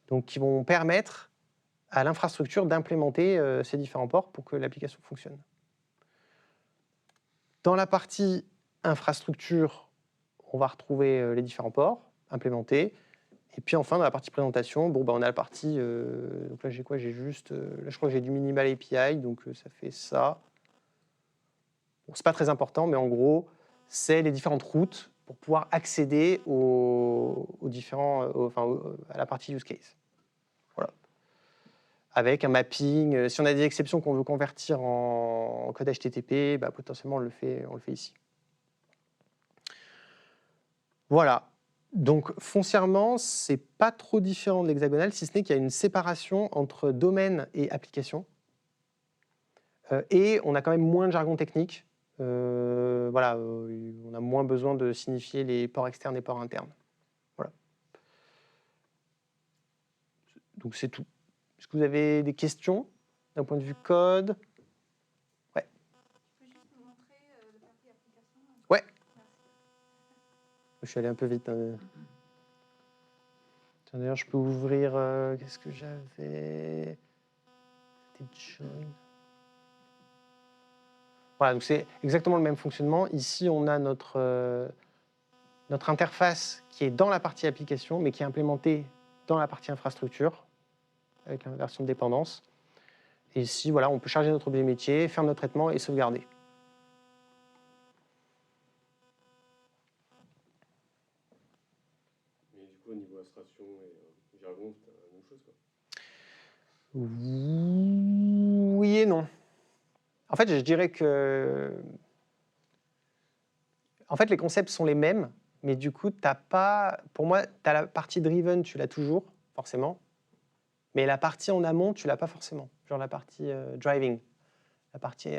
donc, qui vont permettre à l'infrastructure d'implémenter ces différents ports pour que l'application fonctionne. Dans la partie infrastructure, on va retrouver les différents ports implémentés. Et puis enfin, dans la partie présentation, on a la partie... donc là, j'ai quoi? J'ai juste... là, je crois que j'ai du minimal API, donc ça fait ça. Bon, c'est pas très important, mais en gros, c'est les différentes routes pour pouvoir accéder à la partie use case. Voilà. Avec un mapping. Si on a des exceptions qu'on veut convertir en code HTTP, potentiellement on le fait ici. Voilà. Donc foncièrement, c'est pas trop différent de l'hexagonal, si ce n'est qu'il y a une séparation entre domaine et application. Et on a quand même moins de jargon technique. On a moins besoin de signifier les ports externes et ports internes. Voilà. Donc c'est tout. Est-ce que vous avez des questions d'un point de vue code? Ouais. Tu peux juste nous montrer le partie application? Ouais. Merci. Je suis allé un peu vite. Tiens, d'ailleurs, je peux ouvrir... qu'est-ce que j'avais? C'était join. Voilà, donc c'est exactement le même fonctionnement. Ici, on a notre interface qui est dans la partie application, mais qui est implémentée dans la partie infrastructure, avec la version de dépendance. Et ici, voilà, on peut charger notre objet métier, faire notre traitement et sauvegarder. Mais du coup, au niveau abstraction et jargon, c'est la même chose, quoi. Oui et non. En fait, je dirais que... En fait, les concepts sont les mêmes, mais du coup, t'as pas... Pour moi, tu as la partie driven, tu l'as toujours, forcément. Mais la partie en amont, tu l'as pas forcément. Genre la partie driving. La partie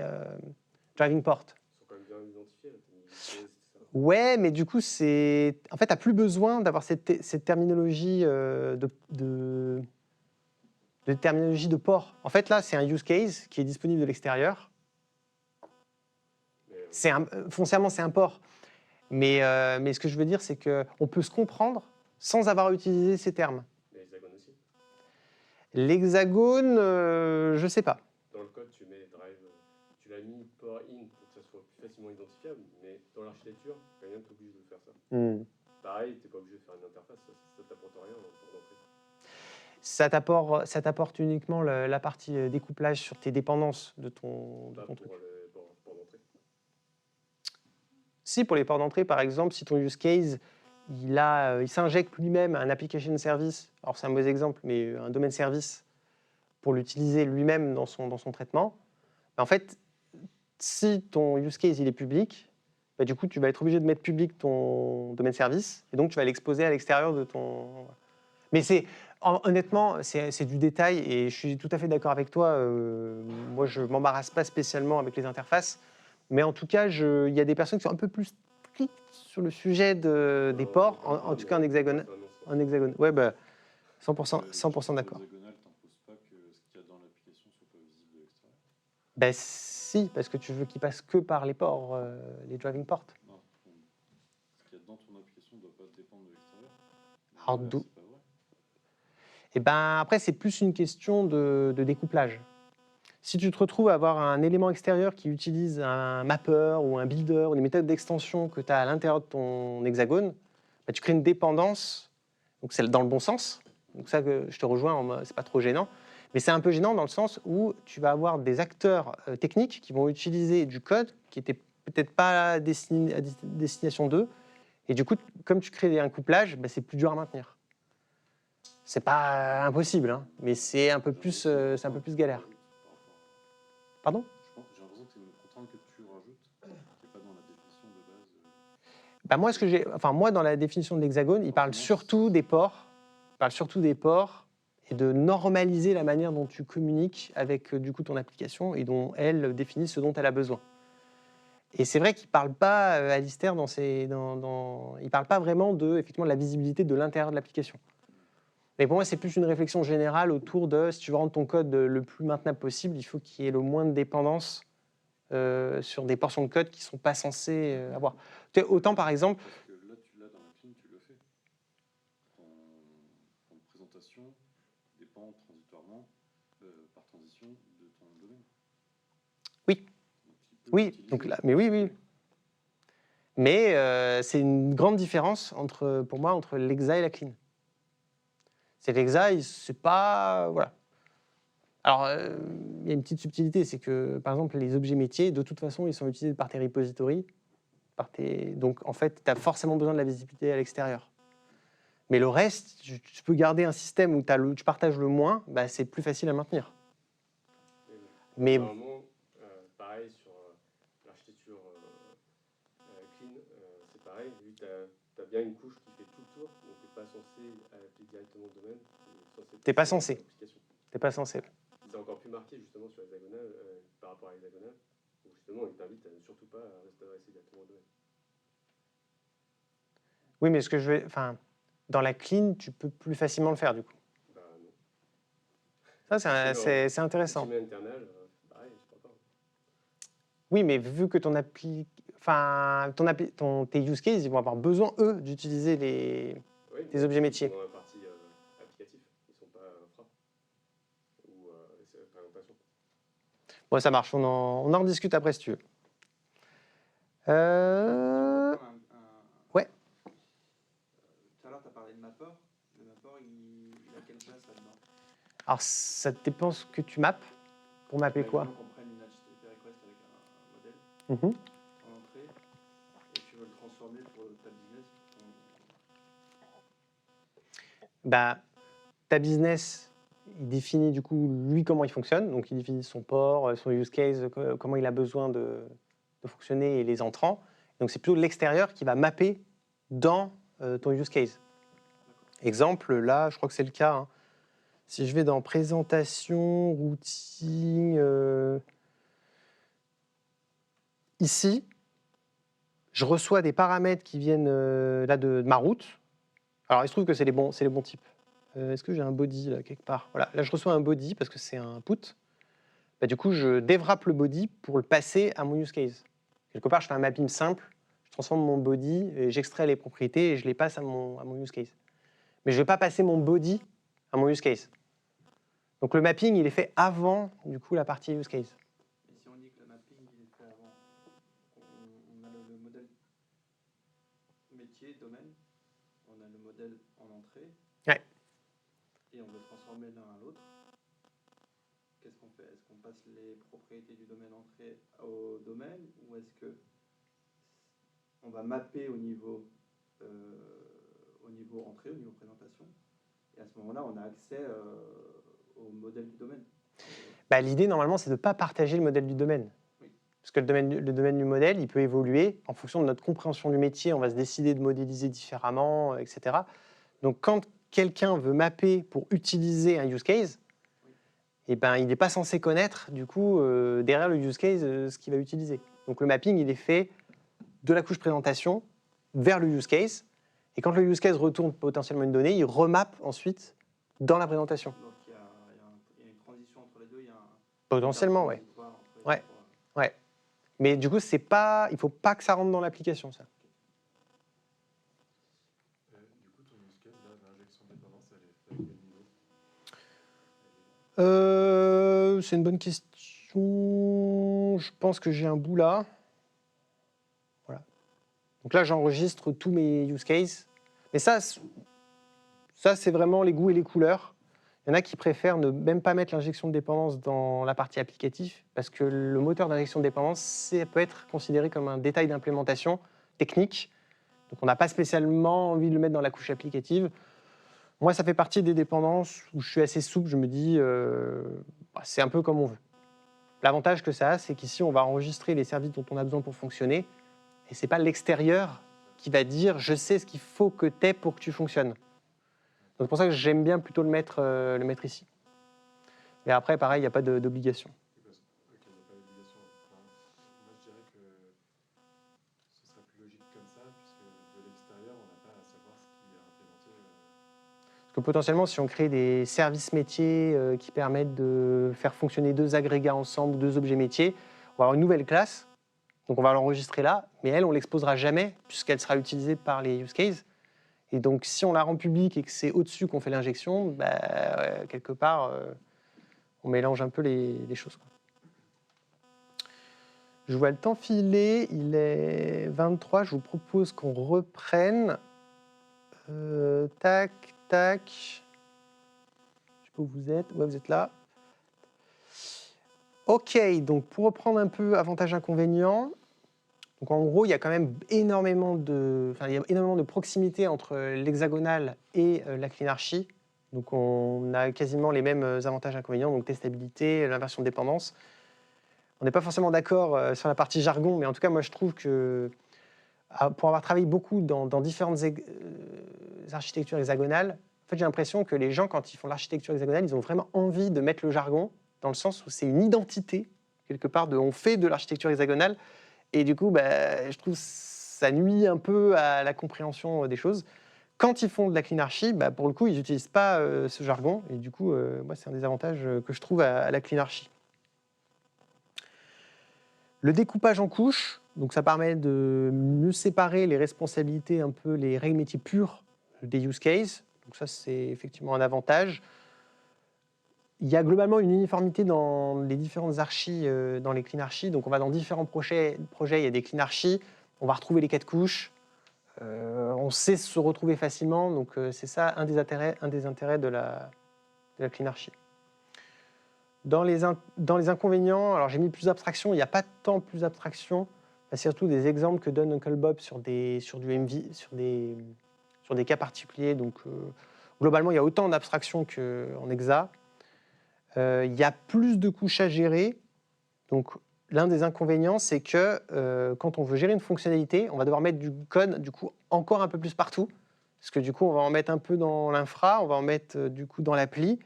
driving port. Ils sont quand même bien identifiés, là, c'est ça. Ouais, mais du coup, c'est... En fait, tu n'as plus besoin d'avoir cette terminologie de terminologie de port. En fait, là, c'est un use case qui est disponible de l'extérieur. Foncièrement, c'est un port. Mais ce que je veux dire, c'est qu'on peut se comprendre sans avoir utilisé ces termes. Mais l'hexagone aussi. L'hexagone, je ne sais pas. Dans le code, tu mets drive, tu l'as mis port in pour que ça soit plus facilement identifiable, mais dans l'architecture, rien n'est obligé de faire ça. Pareil, tu n'es pas obligé de faire une interface, ça t'apporte rien dans le port d'entrée. Ça t'apporte uniquement la partie découplage sur tes dépendances de ton Pas truc. pour le port d'entrée. Si, pour les ports d'entrée, par exemple, si ton use case, il s'injecte lui-même un application service, alors c'est un mauvais exemple, mais un domaine service, pour l'utiliser lui-même dans son traitement, en fait, si ton use case il est public, du coup, tu vas être obligé de mettre public ton domaine service, et donc tu vas l'exposer à l'extérieur de ton... Mais honnêtement, c'est du détail, et je suis tout à fait d'accord avec toi. Moi, je ne m'embarrasse pas spécialement avec les interfaces, mais en tout cas, il y a des personnes qui sont un peu plus strictes sur le sujet des ports, en tout cas en hexagone. Ouais, 100% d'accord. Hexagonal, t'imposes pas que ce qu'il y a dans l'application soit pas visible de l'extérieur. Ben si, parce que tu veux qu'ils passent que par les ports, les driving ports. Non, ce qu'il y a dans ton application ne doit pas dépendre de l'extérieur. Alors, C'est pas vrai. Et ben après, c'est plus une question de découplage. Si tu te retrouves à avoir un élément extérieur qui utilise un mapper ou un builder ou des méthodes d'extension que tu as à l'intérieur de ton hexagone, tu crées une dépendance, donc c'est dans le bon sens. Donc ça, je te rejoins, c'est pas trop gênant. Mais c'est un peu gênant dans le sens où tu vas avoir des acteurs techniques qui vont utiliser du code qui n'était peut-être pas à destination d'eux. Et du coup, comme tu crées un couplage, c'est plus dur à maintenir. C'est pas impossible, hein, mais c'est un peu plus galère. Pardon ? J'ai l'impression que c'est une contrainte que tu rajoutes, qui n'est pas dans la définition de base. Moi, dans la définition de l'hexagone, il parle surtout des ports. Il parle surtout des ports et de normaliser la manière dont tu communiques avec du coup ton application et dont elle définit ce dont elle a besoin. Et c'est vrai qu'il ne parle pas, Alistair, il ne parle pas vraiment effectivement, de la visibilité de l'intérieur de l'application. Mais pour moi, c'est plus une réflexion générale autour de, si tu veux rendre ton code le plus maintenable possible, il faut qu'il y ait le moins de dépendance sur des portions de code qui ne sont pas censées avoir. Autant, par exemple... Parce que là, tu l'as dans la clean, tu le fais. Ton présentation dépend transitoirement, par transition, de ton domaine. Oui. Donc, tu peux Oui, l'utiliser. donc là, mais oui. Mais c'est une grande différence, pour moi, entre l'exa et la clean. C'est l'exa, c'est pas... Voilà. Alors, il y a une petite subtilité, c'est que, par exemple, les objets métiers, de toute façon, ils sont utilisés par tes repositories. Donc, en fait, tu as forcément besoin de la visibilité à l'extérieur. Mais le reste, tu peux garder un système où tu partages le moins, bah, c'est plus facile à maintenir. Mais Normalement, pareil sur l'architecture clean, c'est pareil, vu que tu as bien une couche qui fait tout le tour, donc tu n'es pas censé appliquer directement au domaine. T'es pas censé. L'application. t'es pas censé. C'est encore plus marqué justement sur l'hexagonal par rapport à l'hexagonal, où justement il t'invite à ne surtout pas s'adresser directement au domaine. Oui, mais dans la clean, tu peux plus facilement le faire, du coup. Bah non. Ça, c'est intéressant. Si tu mets internal, pareil, je crois pas. Oui, mais vu que tes use cases, ils vont avoir besoin, eux, d'utiliser Oui, tes objets métiers. Dans la partie applicative, ils ne sont pas infra ou présentation. Bon, ça marche, on en rediscute après si tu veux. Ouais. Tout à l'heure, tu as parlé de Mapper. Le Mapper, il a quelle place là-dedans? Alors, ça dépend ce que tu mappes. Pour mapper quoi? Imaginons qu'on prenne une HTTP request avec un modèle en entrée et tu veux le transformer pour ta business. Bah, ta business, il définit du coup, lui, comment il fonctionne. Donc, il définit son port, son use case, comment il a besoin de fonctionner et les entrants. Donc, c'est plutôt l'extérieur qui va mapper dans ton use case. Exemple, là, je crois que c'est le cas. Hein. Si je vais dans présentation, routing, ici, je reçois des paramètres qui viennent là de ma route. Alors, il se trouve que c'est les bons types. Est-ce que j'ai un body là quelque part? Voilà, là je reçois un body parce que c'est un put. Bah, du coup, je déwrap le body pour le passer à mon use case. Quelque part, je fais un mapping simple, je transforme mon body, et j'extrais les propriétés et je les passe à mon use case. Mais je ne vais pas passer mon body à mon use case. Donc le mapping, il est fait avant du coup la partie use case. Et si on dit que le mapping il est fait avant, on a le modèle métier, domaine, on a le modèle en entrée, Ouais. et on veut transformer l'un à l'autre. Qu'est-ce qu'on fait? Est-ce qu'on passe les propriétés du domaine entrée au domaine, ou est-ce que on va mapper au niveau entrée, au niveau présentation, et à ce moment-là, on a accès au modèle du domaine? Bah, l'idée, normalement, c'est de ne pas partager le modèle du domaine. Oui. Parce que le domaine du modèle, il peut évoluer en fonction de notre compréhension du métier. On va se décider de modéliser différemment, etc. Donc, quand quelqu'un veut mapper pour utiliser un use case, eh ben, il n'est pas censé connaître, du coup, derrière le use case, ce qu'il va utiliser. Donc, le mapping, il est fait de la couche présentation vers le use case. Et quand le use case retourne potentiellement une donnée, il remappe ensuite dans la présentation. Donc il y a une transition entre les deux, il y a un Potentiellement, ouais. Ouais. Ouais. Mais du coup, il ne faut pas que ça rentre dans l'application, ça. Du coup, ton use case, là, l'injection de dépendance, elle est faite à quel niveau? C'est une bonne question. Je pense que j'ai un bout là. Voilà. Donc là, j'enregistre tous mes use cases. Mais ça c'est vraiment les goûts et les couleurs. Il y en a qui préfèrent ne même pas mettre l'injection de dépendance dans la partie applicative parce que le moteur d'injection de dépendance, ça peut être considéré comme un détail d'implémentation technique. Donc on n'a pas spécialement envie de le mettre dans la couche applicative. Moi, ça fait partie des dépendances où je suis assez souple. Je me dis, c'est un peu comme on veut. L'avantage que ça a, c'est qu'ici, on va enregistrer les services dont on a besoin pour fonctionner. Et ce n'est pas l'extérieur qui va dire « je sais ce qu'il faut que tu aies pour que tu fonctionnes ». Donc c'est pour ça que j'aime bien plutôt le mettre ici. Et après, pareil, il n'y a pas d'obligation. Ok, il n'y a pas d'obligation. Enfin, moi, je dirais que que potentiellement, si on crée des services métiers qui permettent de faire fonctionner 2 agrégats ensemble, 2 objets métiers, on va avoir une nouvelle classe. Donc on va l'enregistrer là, mais elle, on ne l'exposera jamais puisqu'elle sera utilisée par les use cases. Et donc si on la rend publique et que c'est au-dessus qu'on fait l'injection, quelque part, on mélange un peu les choses, quoi. Je vois le temps filer, il est 23, je vous propose qu'on reprenne. Tac, tac. Je sais pas où vous êtes. Ouais, vous êtes là. Ok, donc pour reprendre un peu avantages-inconvénients, donc en gros, il y a quand même énormément de proximité entre l'hexagonal et la cleanarchy. Donc on a quasiment les mêmes avantages-inconvénients, donc testabilité, l'inversion de dépendance. On n'est pas forcément d'accord sur la partie jargon, mais en tout cas, moi je trouve que pour avoir travaillé beaucoup dans différentes architectures hexagonales, en fait, j'ai l'impression que les gens, quand ils font l'architecture hexagonale, ils ont vraiment envie de mettre le jargon, dans le sens où c'est une identité, quelque part, on fait de l'architecture hexagonale. Et du coup, je trouve que ça nuit un peu à la compréhension des choses. Quand ils font de la cleanarchy, pour le coup, ils n'utilisent pas ce jargon. Et du coup, moi, c'est un des avantages que je trouve à la cleanarchy. Le découpage en couches, donc ça permet de mieux séparer les responsabilités, un peu les règles métiers pures des use cases. Donc ça, c'est effectivement un avantage. Il y a globalement une uniformité dans les différentes archis, dans les cleanarchies. Donc on va dans différents projets, il y a des cleanarchies, on va retrouver les 4 couches. On sait se retrouver facilement, donc c'est ça un des intérêts de la cleanarchy. Dans les inconvénients, alors j'ai mis plus d'abstraction, il n'y a pas tant plus d'abstraction, c'est surtout des exemples que donne Uncle Bob sur des cas particuliers. Donc globalement, il y a autant d'abstraction qu'en hexa. Il y a plus de couches à gérer. Donc l'un des inconvénients, c'est que quand on veut gérer une fonctionnalité, on va devoir mettre du code du coup encore un peu plus partout, parce que du coup, on va en mettre un peu dans l'infra, on va en mettre du coup dans l'appli.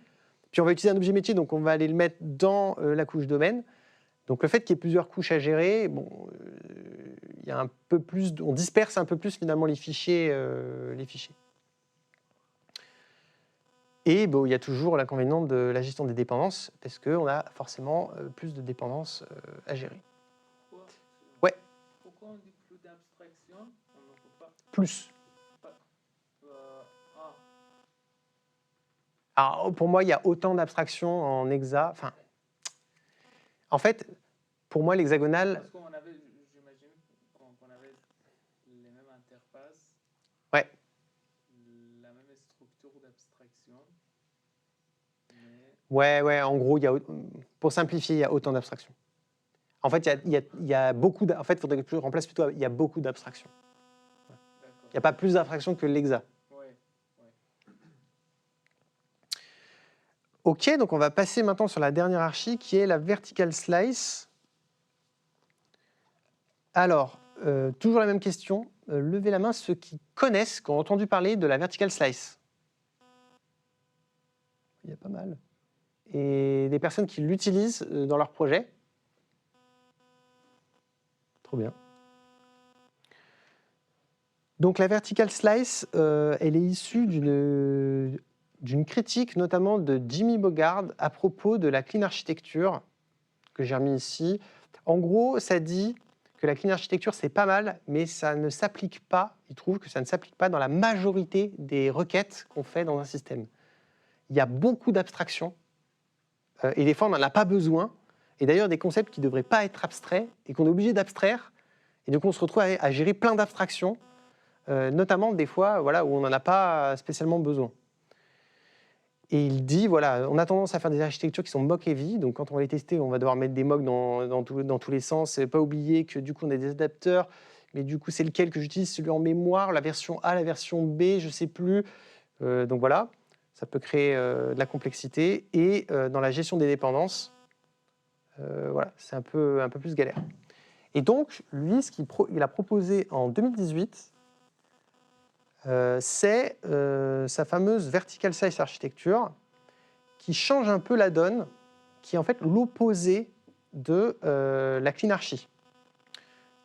Puis on va utiliser un objet métier, donc on va aller le mettre dans la couche domaine. Donc le fait qu'il y ait plusieurs couches à gérer, il y a un peu plus, on disperse un peu plus finalement les fichiers. Et il y a toujours l'inconvénient de la gestion des dépendances, parce qu'on a forcément plus de dépendances à gérer. Ouais. Pourquoi on dit plus d'abstraction? On ne peut pas. Plus. Alors, pour moi, il y a autant d'abstractions en hexa. Enfin, en fait, pour moi, l'hexagonal. Parce qu'on avait, j'imagine, qu'on avait les mêmes interfaces. Ouais. La même structure d'abstraction. Mais... Ouais, en gros, pour simplifier, il y a autant d'abstractions. En fait, il y a beaucoup. En fait, il faudrait que tu remplaces plutôt. Il y a beaucoup d'abstractions. Il n'y a pas plus d'abstractions que l'hexa. Ok, donc on va passer maintenant sur la dernière archi qui est la vertical slice. Alors, toujours la même question. Levez la main ceux qui connaissent, qui ont entendu parler de la vertical slice. Il y a pas mal. Et des personnes qui l'utilisent dans leur projet. Trop bien. Donc la vertical slice, elle est issue d'une critique notamment de Jimmy Bogard à propos de la clean architecture que j'ai remis ici. En gros, ça dit que la clean architecture, c'est pas mal, mais ça ne s'applique pas, il trouve que ça ne s'applique pas dans la majorité des requêtes qu'on fait dans un système. Il y a beaucoup d'abstractions, et des fois, on n'en a pas besoin. Et d'ailleurs, des concepts qui ne devraient pas être abstraits, et qu'on est obligé d'abstraire, et donc on se retrouve à gérer plein d'abstractions, notamment des fois où on n'en a pas spécialement besoin. Et il dit, on a tendance à faire des architectures qui sont mock-heavy, donc quand on va les tester, on va devoir mettre des mocks dans tous les sens, et pas oublier que du coup on a des adapteurs, mais du coup c'est lequel que j'utilise, celui en mémoire, la version A, la version B, je ne sais plus. Donc voilà, ça peut créer de la complexité, et dans la gestion des dépendances, c'est un peu plus galère. Et donc, lui, ce qu'il a proposé en 2018, c'est sa fameuse vertical slice architecture qui change un peu la donne, qui est en fait l'opposé de la cleanarchy.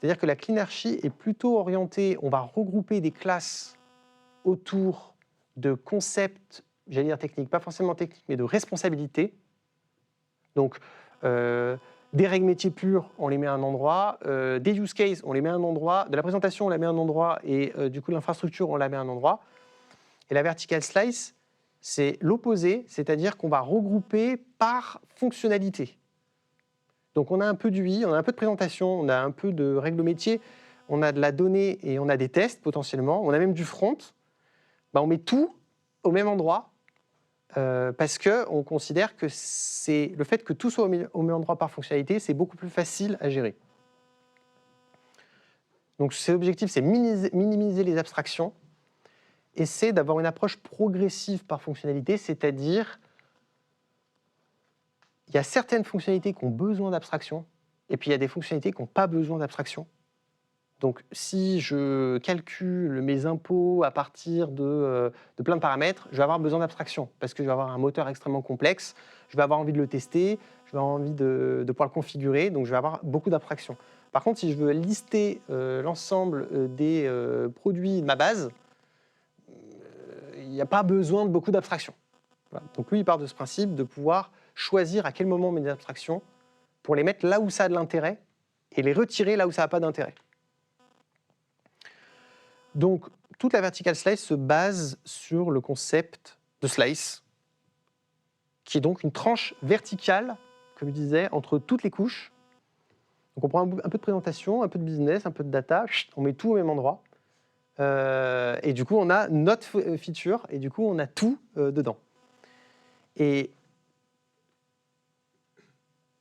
C'est-à-dire que la cleanarchy est plutôt orientée, on va regrouper des classes autour de concepts j'allais dire technique, pas forcément technique, mais de responsabilité. Donc, des règles métiers pures, on les met à un endroit, des use cases, on les met à un endroit, de la présentation, on la met à un endroit, et du coup, l'infrastructure, on la met à un endroit. Et la vertical slice, c'est l'opposé, c'est-à-dire qu'on va regrouper par fonctionnalité. Donc, on a un peu d'UI, on a un peu de présentation, on a un peu de règles métiers, on a de la donnée et on a des tests potentiellement, on a même du front. Ben, on met tout au même endroit parce qu'on considère que c'est le fait que tout soit au même endroit par fonctionnalité, c'est beaucoup plus facile à gérer. Donc, l'objectif, c'est minimiser les abstractions et c'est d'avoir une approche progressive par fonctionnalité, c'est-à-dire il y a certaines fonctionnalités qui ont besoin d'abstraction et puis il y a des fonctionnalités qui n'ont pas besoin d'abstraction. Donc, si je calcule mes impôts à partir de plein de paramètres, je vais avoir besoin d'abstraction parce que je vais avoir un moteur extrêmement complexe, je vais avoir envie de le tester, je vais avoir envie de pouvoir le configurer, donc je vais avoir beaucoup d'abstraction. Par contre, si je veux lister l'ensemble des produits de ma base, il n'y a pas besoin de beaucoup d'abstraction. Voilà. Donc, lui, il part de ce principe de pouvoir choisir à quel moment on met des abstractions pour les mettre là où ça a de l'intérêt et les retirer là où ça n'a pas d'intérêt. Donc, toute la vertical slice se base sur le concept de slice, qui est donc une tranche verticale, comme je disais, entre toutes les couches. Donc, on prend un peu de présentation, un peu de business, un peu de data, on met tout au même endroit. Et du coup, on a notre feature, et du coup, on a tout dedans. Et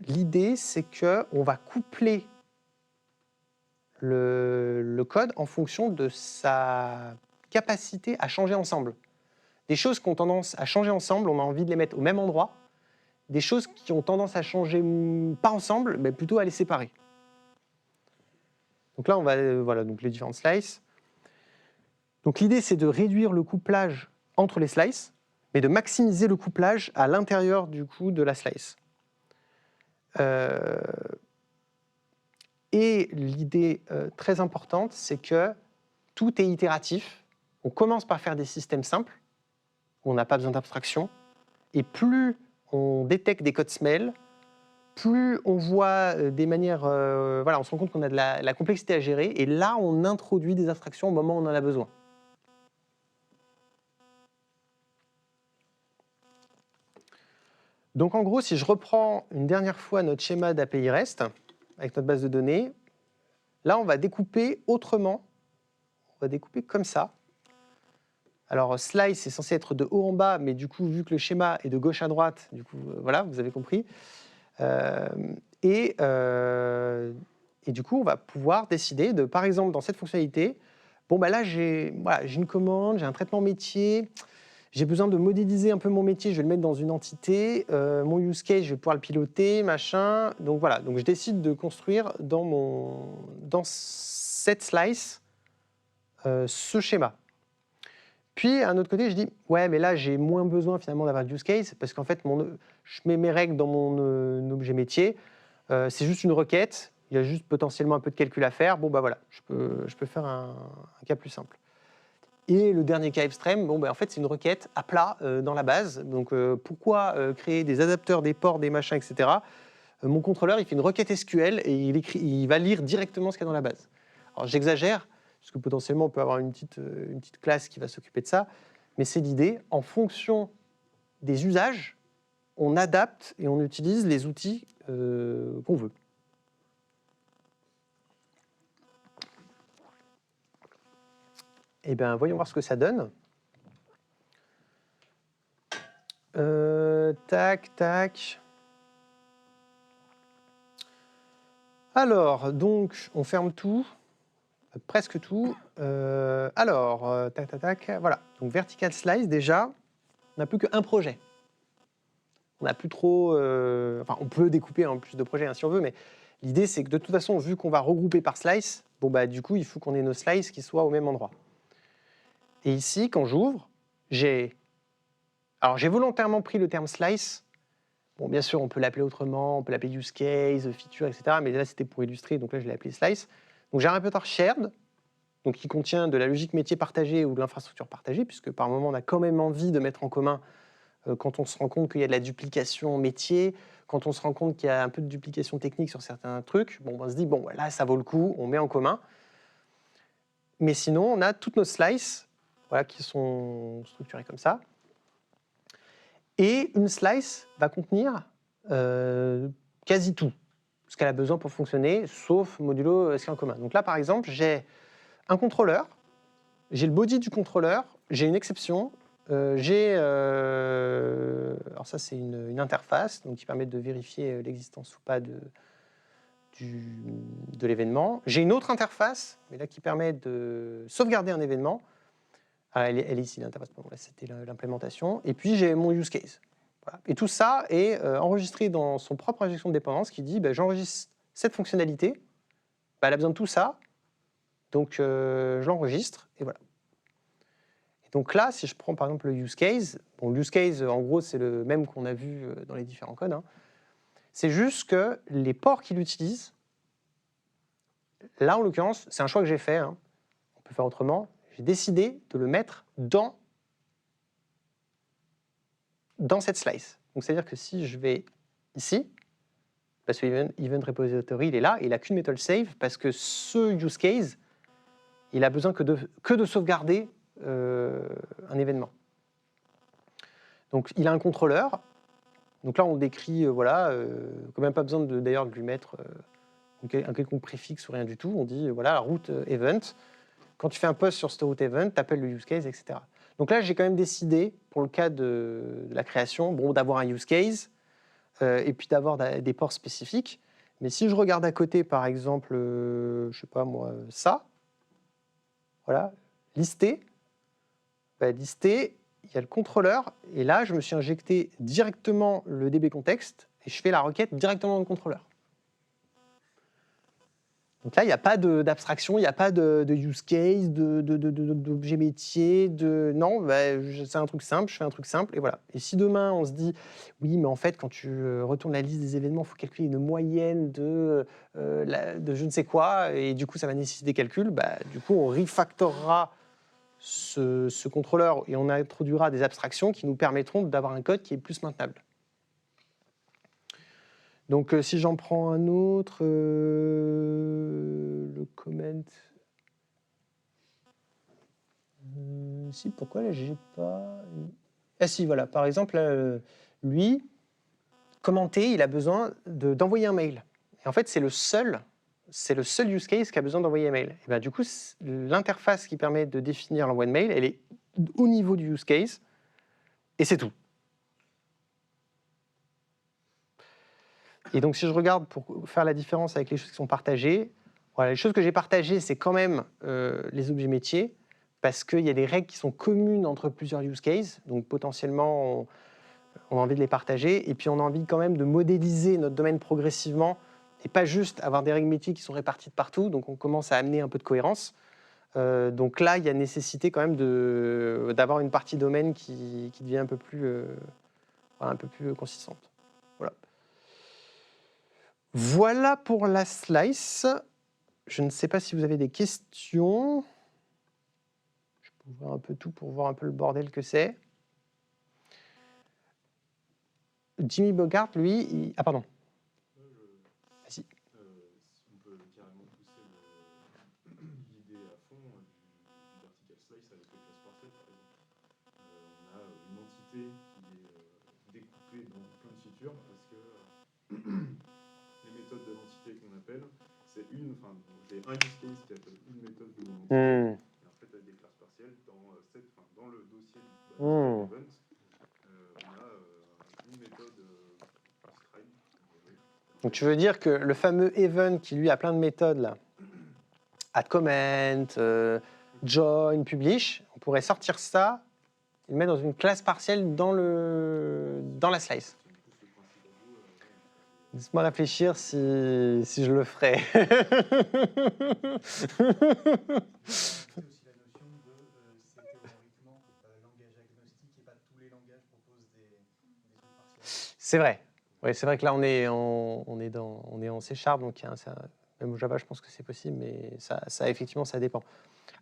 l'idée, c'est qu'on va coupler le code en fonction de sa capacité à changer ensemble. Des choses qui ont tendance à changer ensemble, on a envie de les mettre au même endroit. Des choses qui ont tendance à changer pas ensemble, mais plutôt à les séparer. Donc là, on va voilà donc les différentes slices. Donc l'idée, c'est de réduire le couplage entre les slices, mais de maximiser le couplage à l'intérieur du coup de la slice. Et l'idée très importante, c'est que tout est itératif. On commence par faire des systèmes simples, où on n'a pas besoin d'abstraction, et plus on détecte des codes SML, plus on voit des manières... voilà, on se rend compte qu'on a de la complexité à gérer, et là, on introduit des abstractions au moment où on en a besoin. Donc en gros, si je reprends une dernière fois notre schéma d'API REST, avec notre base de données, là, on va découper autrement. On va découper comme ça. Alors, slice est censé être de haut en bas, mais du coup, vu que le schéma est de gauche à droite, du coup, voilà, vous avez compris. Et du coup, on va pouvoir décider de, par exemple, dans cette fonctionnalité, bon, bah là, j'ai une commande, j'ai un traitement métier, j'ai besoin de modéliser un peu mon métier, je vais le mettre dans une entité, mon use case, je vais pouvoir le piloter, machin. Donc voilà, donc je décide de construire dans cette slice ce schéma. Puis, à un autre côté, je dis, ouais, mais là, j'ai moins besoin finalement d'avoir de use case, parce qu'en fait, je mets mes règles dans mon objet métier, c'est juste une requête, il y a juste potentiellement un peu de calcul à faire, bon, bah voilà, je peux faire un cas plus simple. Et le dernier cas extrême, bon, bah, en fait, c'est une requête à plat dans la base, donc pourquoi créer des adapteurs, des ports, des machins, etc. Mon contrôleur, il fait une requête SQL et il va lire directement ce qu'il y a dans la base. Alors, j'exagère, parce que potentiellement, on peut avoir une petite classe qui va s'occuper de ça. Mais c'est l'idée, en fonction des usages, on adapte et on utilise les outils qu'on veut. Eh bien, voyons voir ce que ça donne. Tac, tac. Alors, donc, on ferme tout. Presque tout. Tac, tac, tac. Voilà. Donc, vertical slice, déjà, on n'a plus qu'un projet. On n'a plus trop... Enfin, on peut découper en plus de projets, hein, si on veut, mais l'idée, c'est que de toute façon, vu qu'on va regrouper par slice, bon, bah, du coup, il faut qu'on ait nos slices qui soient au même endroit. Et ici, quand j'ouvre, j'ai volontairement pris le terme slice. Bon, bien sûr, on peut l'appeler autrement, on peut l'appeler use case, feature, etc. Mais là, c'était pour illustrer, donc là, je l'ai appelé slice. Donc, j'ai un répertoire shared, donc qui contient de la logique métier partagée ou de l'infrastructure partagée, puisque par moment, on a quand même envie de mettre en commun quand on se rend compte qu'il y a de la duplication métier, quand on se rend compte qu'il y a un peu de duplication technique sur certains trucs, bon, on se dit, bon, là, ça vaut le coup, on met en commun. Mais sinon, on a toutes nos slices voilà, qui sont structurées comme ça. Et une slice va contenir quasi tout ce qu'elle a besoin pour fonctionner, sauf modulo ce qui est en commun. Donc là, par exemple, j'ai un contrôleur, j'ai le body du contrôleur, j'ai une exception, alors ça, c'est une interface donc, qui permet de vérifier l'existence ou pas de l'événement. J'ai une autre interface, mais là, qui permet de sauvegarder un événement. Ah, elle est ici, l'interface, pardon, là, c'était l'implémentation. Et puis, j'ai mon use case. Voilà. Et tout ça est enregistré dans son propre injection de dépendance qui dit j'enregistre cette fonctionnalité, elle a besoin de tout ça, donc je l'enregistre, et voilà. Et donc là, si je prends par exemple le use case, bon, le use case, en gros, c'est le même qu'on a vu dans les différents codes, hein. C'est juste que les ports qu'il utilise, là, en l'occurrence, c'est un choix que j'ai fait, hein. On peut faire autrement, j'ai décidé de le mettre dans cette slice. Donc, c'est-à-dire que si je vais ici, parce que event repository, il est là, il n'a qu'une méthode save, parce que ce use case, il a besoin que de sauvegarder un événement. Donc, il a un contrôleur. Donc là, on décrit, voilà, quand même pas besoin d'ailleurs de lui mettre un quelconque préfixe ou rien du tout. On dit, voilà, route event. Quand tu fais un post sur cette route event, tu appelles le use case, etc. Donc là, j'ai quand même décidé, pour le cas de la création, bon, d'avoir un use case et puis d'avoir des ports spécifiques. Mais si je regarde à côté, par exemple, je sais pas moi, ça, voilà, lister, lister, il y a le contrôleur, et là, je me suis injecté directement le DB contexte et je fais la requête directement dans le contrôleur. Donc là, il n'y a pas d'abstraction, il n'y a pas de use case, d'objet métier, non, c'est un truc simple, je fais un truc simple, et voilà. Et si demain, on se dit, oui, mais en fait, quand tu retournes la liste des événements, il faut calculer une moyenne de je ne sais quoi, et du coup, ça va nécessiter des calculs, du coup, on refactorera ce contrôleur et on introduira des abstractions qui nous permettront d'avoir un code qui est plus maintenable. Donc, si j'en prends un autre, le comment. Si, pourquoi là, j'ai pas. Ah, si, voilà. Par exemple, là, lui, commenter, il a besoin d'envoyer un mail. Et en fait, c'est le seul use case qui a besoin d'envoyer un mail. Et du coup, l'interface qui permet de définir l'envoi de mail, elle est au niveau du use case, et c'est tout. Et donc, si je regarde pour faire la différence avec les choses qui sont partagées, voilà, les choses que j'ai partagées, c'est quand même les objets métiers, parce qu'il y a des règles qui sont communes entre plusieurs use cases, donc potentiellement, on a envie de les partager, et puis on a envie quand même de modéliser notre domaine progressivement, et pas juste avoir des règles métiers qui sont réparties de partout, donc on commence à amener un peu de cohérence. Donc là, il y a nécessité quand même d'avoir une partie domaine qui devient un peu plus consistante. Voilà pour la slice. Je ne sais pas si vous avez des questions. Je peux ouvrir un peu tout pour voir un peu le bordel que c'est. Jimmy Bogart, lui, Ah, pardon. Vas-y. Si on peut carrément pousser l'idée à fond du vertical slice avec les classes parcelles, par exemple. On a une entité qui est découpée dans plein de features parce que les méthodes de l'entité qu'on appelle, c'est j'ai un use case qui appelle une méthode de mon entité. Et en fait, avec des classes partielles, dans le dossier du event, on a une méthode stride. Donc tu veux dire que le fameux event qui lui a plein de méthodes là, add comment, join, publish, on pourrait sortir ça et le mettre dans une classe partielle dans la slice. Laisse-moi réfléchir si je le ferais. C'est aussi la notion de c'est théoriquement langage agnostique et pas tous les langages proposent des trucs partiels. C'est vrai. Oui, c'est vrai que là on est en C#, donc il y a Même au Java, je pense que c'est possible, mais ça, effectivement, ça dépend.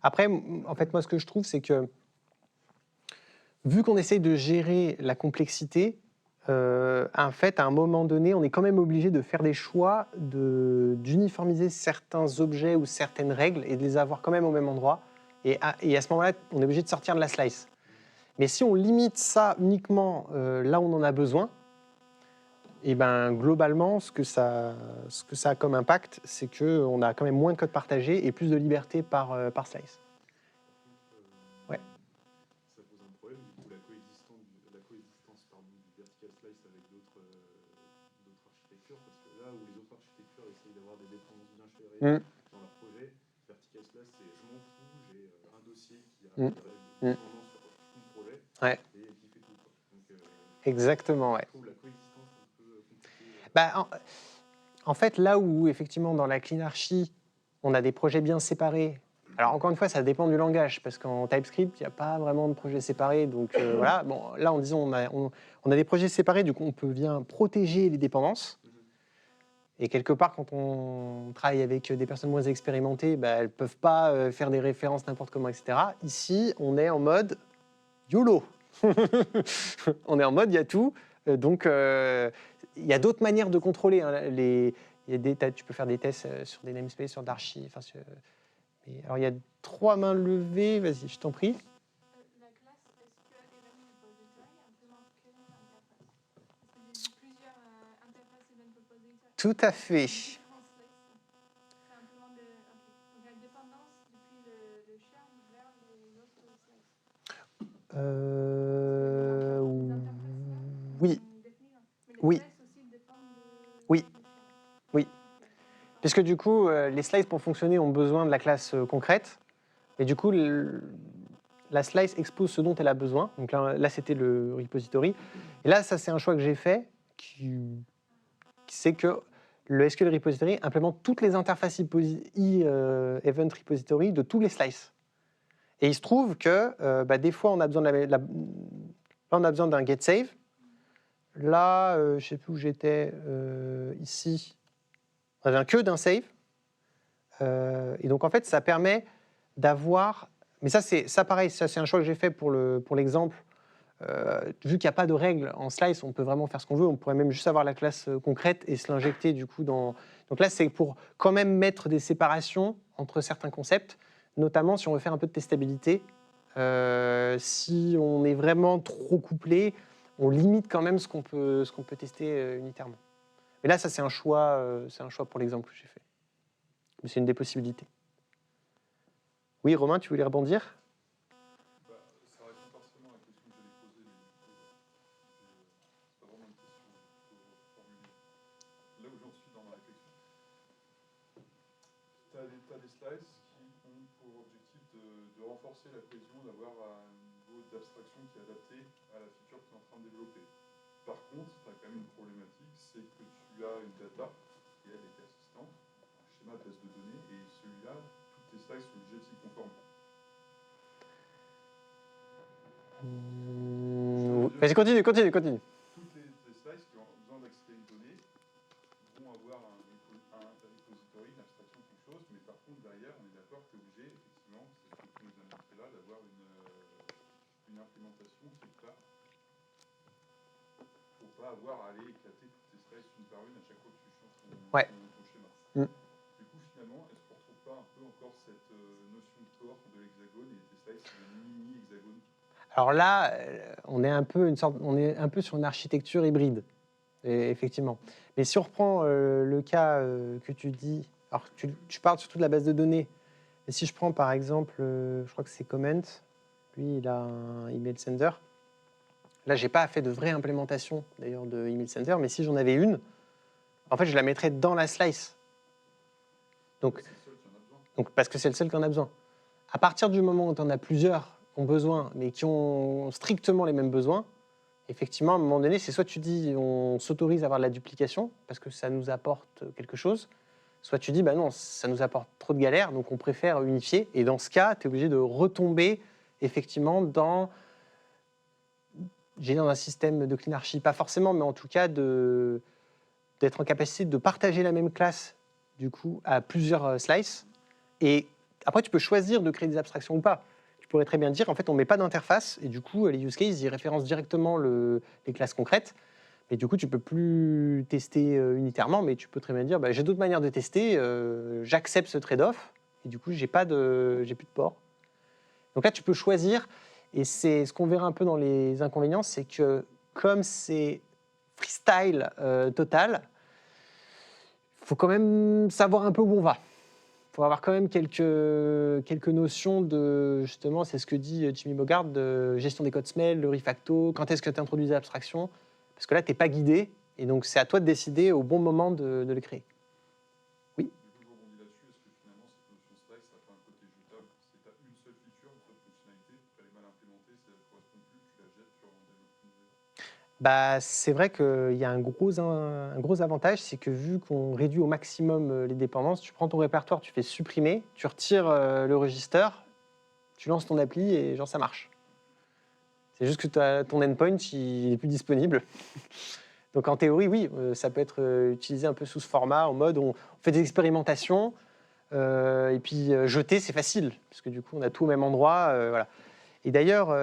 Après, en fait, moi, ce que je trouve, c'est que vu qu'on essaye de gérer la complexité, en fait, à un moment donné, on est quand même obligé de faire des choix, d'uniformiser certains objets ou certaines règles et de les avoir quand même au même endroit. Et à ce moment-là, on est obligé de sortir de la slice. Mais si on limite ça uniquement là où on en a besoin, et ben globalement, ce que ça a comme impact, c'est qu'on a quand même moins de code partagé et plus de liberté par slice. Ouais. Ça pose un problème, du coup, la coexistence pardon, du vertical slice avec d'autres architectures, parce que là où les autres architectures essayent d'avoir des dépendances bien chérées dans leur projet, vertical slice, c'est je m'en fous, j'ai un dossier qui a des dépendances sur tout mon projet Ouais. et qui fait tout. Quoi. Donc, exactement, ouais. Je trouve la coexistence un peu compliquée. Bah, en fait, là où, effectivement, dans la cleanarchy, on a des projets bien séparés. Alors, encore une fois, ça dépend du langage, parce qu'en TypeScript, il n'y a pas vraiment de projets séparés. Donc, voilà. Bon, là, en disant, on a des projets séparés, du coup, on peut bien protéger les dépendances. Et quelque part, quand on travaille avec des personnes moins expérimentées, bah, elles ne peuvent pas faire des références n'importe comment, etc. Ici, on est en mode YOLO. On est en mode, il y a tout. Donc, il y a d'autres manières de contrôler. Hein, tu peux faire des tests sur des namespaces, sur d'archi. Alors, il y a 3 mains levées. Vas-y, je t'en prie. La classe SQL Event Repository implémente quelle interface? Parce que j'ai vu plusieurs interfaces Event Repository. Tout à fait. Différents slices. Ça implémente ok. Donc, il y a une dépendance depuis le share vers les autres slices. Oui. Oui. Oui. Oui. Puisque du coup, les slices pour fonctionner ont besoin de la classe concrète. Et du coup, la slice expose ce dont elle a besoin. Donc là c'était le repository. Et là, ça, c'est un choix que j'ai fait, c'est que le SQL repository implémente toutes les interfaces event repository de tous les slices. Et il se trouve que des fois, on a besoin là, on a besoin d'un get save. Là, je ne sais plus où j'étais, ici, on n'a que d'un save. Et donc, en fait, ça permet d'avoir... Mais ça, pareil, ça, c'est un choix que j'ai fait pour l'exemple. Vu qu'il n'y a pas de règles en slice, on peut vraiment faire ce qu'on veut. On pourrait même juste avoir la classe concrète et se l'injecter du coup dans... Donc là, c'est pour quand même mettre des séparations entre certains concepts, notamment si on veut faire un peu de testabilité. Si on est vraiment trop couplé, on limite quand même ce qu'on peut tester unitairement. Mais là, ça, c'est un choix pour l'exemple que j'ai fait. Mais c'est une des possibilités. Oui, Romain, tu voulais rebondir ? Ça répond partiellement à la question que j'allais poser, mais c'est pas vraiment une question qu'il faut formuler. Là où j'en suis dans ma réflexion, tu as des slices qui ont pour objectif de renforcer la cohésion, d'avoir un niveau d'abstraction qui est adapté à la feature que tu es en train de développer. Par contre, tu as quand même une problématique, c'est que tu as une data qui elle est persistante, un schéma de base de données, et celui-là, toutes tes slices sont obligés de s'y conformer. Vas-y, continue. Toutes les slices qui ont besoin d'accéder à une donnée vont avoir un repository, une abstraction, quelque chose, mais par contre, derrière, on est d'accord que tu es obligé, effectivement, c'est ce que tu nous as montré là, d'avoir une implémentation qui est là pour pas avoir à aller éclater toutes tes slices une par une à chaque fois que tu changes ton schéma. Du coup, finalement, est-ce qu'on ne retrouve pas un peu encore cette notion de cohorte de l'hexagone et tes slices sont des mini-hexagones? Alors là, on est un peu sur une architecture hybride, effectivement. Mais si on reprend le cas que tu dis, alors tu parles surtout de la base de données. Mais si je prends par exemple, je crois que c'est Comment, lui il a un email sender. Là, j'ai pas fait de vraie implémentation d'ailleurs de email sender, mais si j'en avais une, en fait, je la mettrais dans la slice. Donc parce que c'est le seul qui en a besoin. À partir du moment où tu en as plusieurs qui ont besoin, mais qui ont strictement les mêmes besoins, effectivement, à un moment donné, c'est soit tu dis on s'autorise à avoir de la duplication parce que ça nous apporte quelque chose, soit tu dis bah non, ça nous apporte trop de galères, donc on préfère unifier. Et dans ce cas, tu es obligé de retomber effectivement dans un système de cleanarchy. Pas forcément, mais en tout cas d'être en capacité de partager la même classe du coup, à plusieurs slices. Et après, tu peux choisir de créer des abstractions ou pas. Tu pourrais très bien dire, en fait, on ne met pas d'interface, et du coup, les use cases, ils référencent directement les classes concrètes. Et du coup, tu peux plus tester unitairement, mais tu peux très bien dire, bah, j'ai d'autres manières de tester, j'accepte ce trade-off, et du coup, j'ai plus de port. Donc là, tu peux choisir, et c'est ce qu'on verra un peu dans les inconvénients, c'est que comme c'est freestyle total, il faut quand même savoir un peu où on va. Il faut avoir quand même quelques notions de, justement, c'est ce que dit Jimmy Bogart, de gestion des codes SMEL, le refacto, quand est-ce que tu introduis des abstractions, parce que là, tu n'es pas guidé, et donc c'est à toi de décider au bon moment de les créer. Du coup, je rebondis là-dessus. Est-ce que finalement, cette notion slice, ça n'a pas un côté jetable? C'est tu as une seule feature, une seule fonctionnalité, elle est mal implémentée, si elle ne correspond plus, tu la jettes sur un développement. Bah, c'est vrai qu'il y a un gros avantage, c'est que vu qu'on réduit au maximum les dépendances, tu prends ton répertoire, tu fais supprimer, tu retires le register, tu lances ton appli et genre ça marche. C'est juste que ton endpoint, il n'est plus disponible. Donc en théorie, oui, ça peut être utilisé un peu sous ce format, en mode on fait des expérimentations, et puis jeter, c'est facile, parce que du coup, on a tout au même endroit. Voilà. Et d'ailleurs,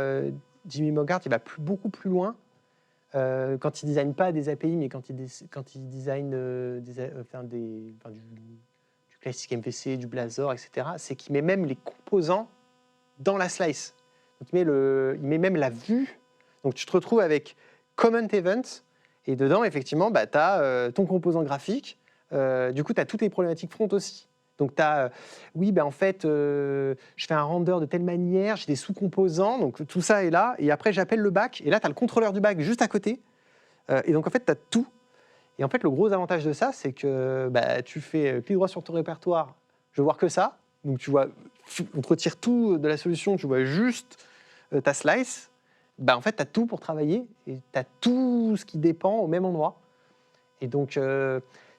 Jimmy Bogart, il va beaucoup plus loin. Quand il ne design pas des API, mais quand il design du classique MVC, du Blazor, etc., c'est qu'il met même les composants dans la slice. Donc il met même la vue. Donc tu te retrouves avec Comment Event, et dedans, effectivement, bah, tu as ton composant graphique. Du coup, tu as toutes les problématiques front aussi. Donc, tu as, oui, ben en fait, je fais un render de telle manière, j'ai des sous-composants, donc tout ça est là, et après, j'appelle le back, et là, tu as le contrôleur du back juste à côté, et donc, en fait, tu as tout. Et en fait, le gros avantage de ça, c'est que bah, tu fais clic droit sur ton répertoire, je veux voir que ça, donc tu vois, on te retire tout de la solution, tu vois juste ta slice, bah, en fait, tu as tout pour travailler, et tu as tout ce qui dépend au même endroit. Et donc,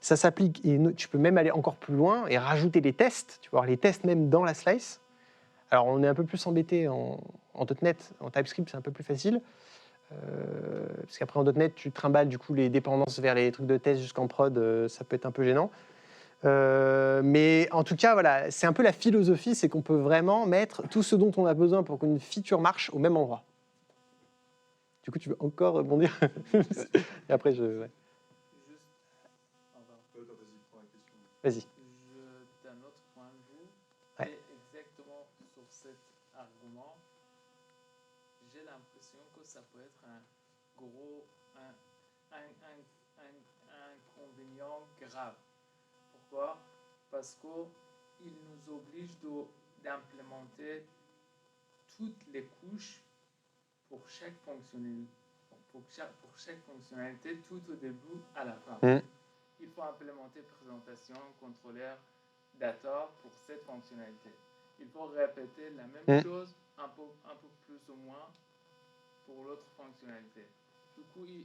ça s'applique, et tu peux même aller encore plus loin et rajouter des tests, tu peux avoir les tests même dans la slice. Alors, on est un peu plus embêté en .NET, en TypeScript, c'est un peu plus facile, parce qu'après en .NET, tu trimbales du coup les dépendances vers les trucs de test jusqu'en prod, ça peut être un peu gênant. Mais en tout cas, voilà, c'est un peu la philosophie, c'est qu'on peut vraiment mettre tout ce dont on a besoin pour qu'une feature marche au même endroit. Du coup, tu veux encore rebondir? Et après, ouais. Juste, enfin, Vas-y, prends la question. Vas-y. d'un autre point de vue, Ouais. et exactement sur cet argument, j'ai l'impression que ça peut être un gros inconvénient grave. Pourquoi? Parce qu'il nous oblige d'implémenter toutes les couches pour chaque fonctionnalité, tout au début à la fin. Il faut implémenter présentation, contrôleur, data pour cette fonctionnalité. Il faut répéter la même chose un peu plus ou moins pour l'autre fonctionnalité. Du coup, il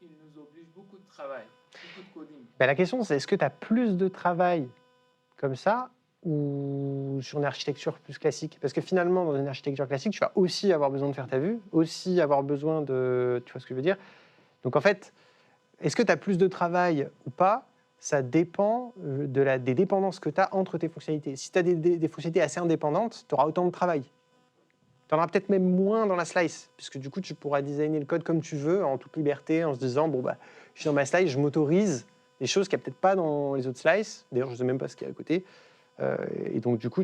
nous oblige beaucoup de travail, beaucoup de coding. Ben, la question, c'est est-ce que tu as plus de travail comme ça ou sur une architecture plus classique? Parce que finalement, dans une architecture classique, tu vas aussi avoir besoin de faire ta vue, aussi avoir besoin de... Tu vois ce que je veux dire? Donc en fait, est-ce que tu as plus de travail ou pas? Ça dépend des dépendances que tu as entre tes fonctionnalités. Si tu as des fonctionnalités assez indépendantes, tu auras autant de travail. Tu en auras peut-être même moins dans la slice, puisque du coup, tu pourras designer le code comme tu veux, en toute liberté, en se disant, bon, bah, je suis dans ma slice, je m'autorise des choses qu'il n'y a peut-être pas dans les autres slices. D'ailleurs, je ne sais même pas ce qu'il y a à côté. Et donc, du coup,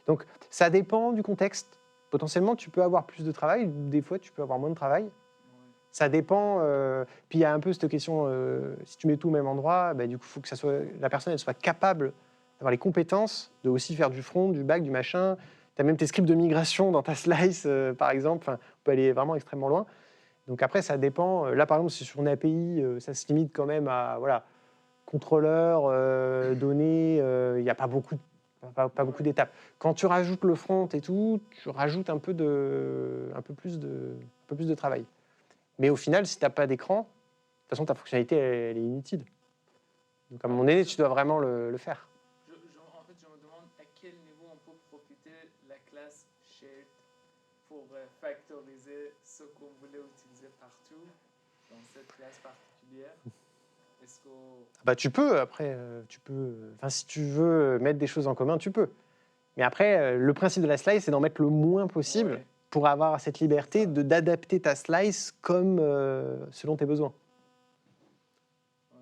Donc, ça dépend du contexte. Potentiellement, tu peux avoir plus de travail, des fois, tu peux avoir moins de travail. Ça dépend. Puis il y a un peu cette question, si tu mets tout au même endroit, bah, du coup, il faut que la personne elle soit capable d'avoir les compétences de aussi faire du front, du back, du machin. Tu as même tes scripts de migration dans ta slice, par exemple. Enfin, on peut aller vraiment extrêmement loin. Donc après, ça dépend. Là, par exemple, si sur une API, ça se limite quand même à voilà, contrôleur, données. Il n'y a pas beaucoup d'étapes. Quand tu rajoutes le front et tout, tu rajoutes un peu plus de travail. Mais au final, si tu n'as pas d'écran, de toute façon, ta fonctionnalité, elle est inutile. Donc, à un moment donné, tu dois vraiment le faire. En fait, je me demande à quel niveau on peut profiter de la classe shared pour factoriser ce qu'on voulait utiliser partout dans cette classe particulière. Est-ce que... Bah, tu peux, après, enfin, si tu veux mettre des choses en commun, tu peux. Mais après, le principe de la slice, c'est d'en mettre le moins possible Ouais. pour avoir cette liberté d'adapter ta slice comme selon tes besoins. Ouais,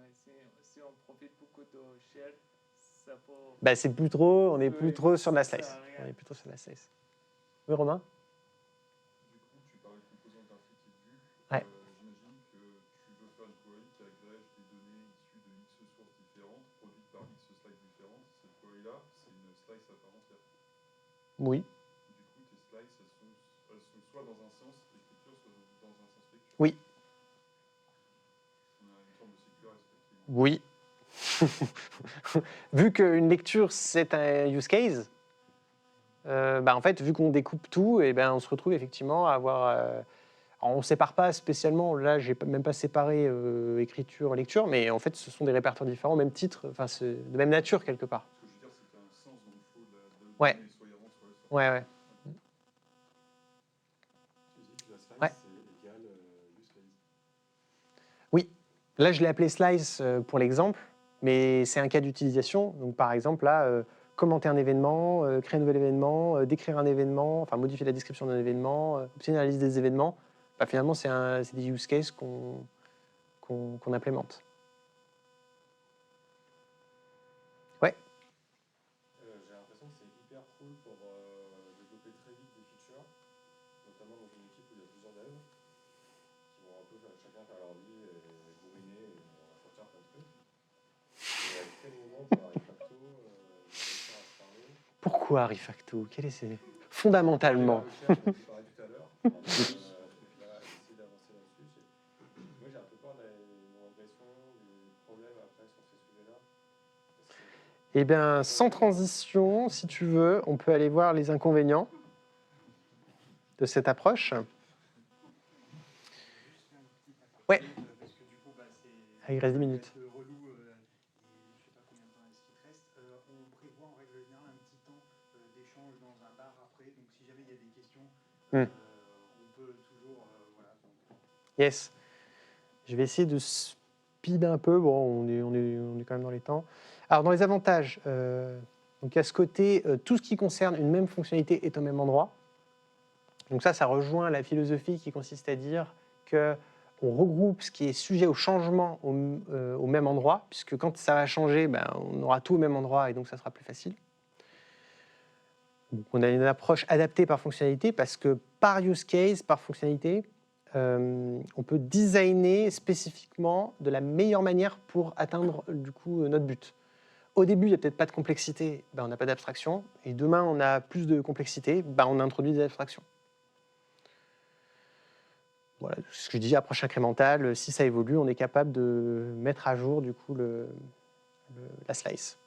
si on profite beaucoup de shell, ça peut... Bah, c'est plus trop, on est Oui, plus trop sur de la ça slice. sert à rien. On est plutôt sur de la slice. Oui, Romain? Du coup, tu parlais de composants graphiques et de vue. Ouais. J'imagine que tu veux faire une query qui agrège des données issues de X sources différentes, produites par X slices différentes. Cette query-là, c'est une slice à part entière. Oui. Du coup, tes slices, elles sont soit dans un sens écriture, soit dans un sens lecture. Oui. On a une forme de sécurité, effectivement. Oui. Vu qu'une lecture, c'est un use case, bah, en fait, vu qu'on découpe tout, et ben, on se retrouve effectivement à avoir... alors, on ne sépare pas spécialement, là, je n'ai même pas séparé écriture, lecture, mais en fait, ce sont des répertoires différents, même titre, enfin, c'est de même nature quelque part. Ce que je veux dire, c'est qu'il y a un sens dans le flow de la Ouais. donnée, soit errante, soit elle sort. Ouais, ouais. Tu dis que la slice, Ouais. c'est égal use case. Oui. Là, je l'ai appelé slice pour l'exemple, mais c'est un cas d'utilisation. Donc, par exemple, là, commenter un événement, créer un nouvel événement, décrire un événement, enfin modifier la description d'un événement, obtenir la liste des événements. Bah, finalement, c'est des use cases qu'on implémente. Ouais. J'ai l'impression que c'est hyper cool pour développer très vite des features, notamment dans une équipe où il y a plusieurs devs qui vont un peu chacun faire leur vie et bourriner et on va sortir plein de trucs. Et à quel moment par Refacto, réussir à se parler. Pourquoi Refacto? Fondamentalement. Tu parlais tout à l'heure, et puis là, essayer d'avancer là-dessus. Moi, j'ai un peu peur d'une régression, des problèmes après sur ces sujets-là. Eh bien, sans transition, si tu veux, on peut aller voir les inconvénients de cette approche. Ouais. Parce que du coup, Ah, il reste 10 minutes. c'est relou, et je sais pas combien de temps est-ce qu'il te reste. On prévoit en règle générale un petit temps d'échange dans un bar après. Donc si jamais il y a des questions, on peut toujours... voilà. Yes. Je vais essayer de speeder un peu. Bon, on est quand même dans les temps. Alors, dans les avantages, donc il y a ce côté, tout ce qui concerne une même fonctionnalité est au même endroit. Donc ça rejoint la philosophie qui consiste à dire qu'on regroupe ce qui est sujet au changement au même endroit, puisque quand ça va changer, ben, on aura tout au même endroit et donc ça sera plus facile. Donc on a une approche adaptée par fonctionnalité, parce que par use case, par fonctionnalité, on peut designer spécifiquement de la meilleure manière pour atteindre du coup notre but. Au début, il n'y a peut-être pas de complexité, ben, on n'a pas d'abstraction. Et demain, on a plus de complexité, ben, on introduit des abstractions. Voilà, ce que je dis, approche incrémentale, si ça évolue, on est capable de mettre à jour du coup la slice.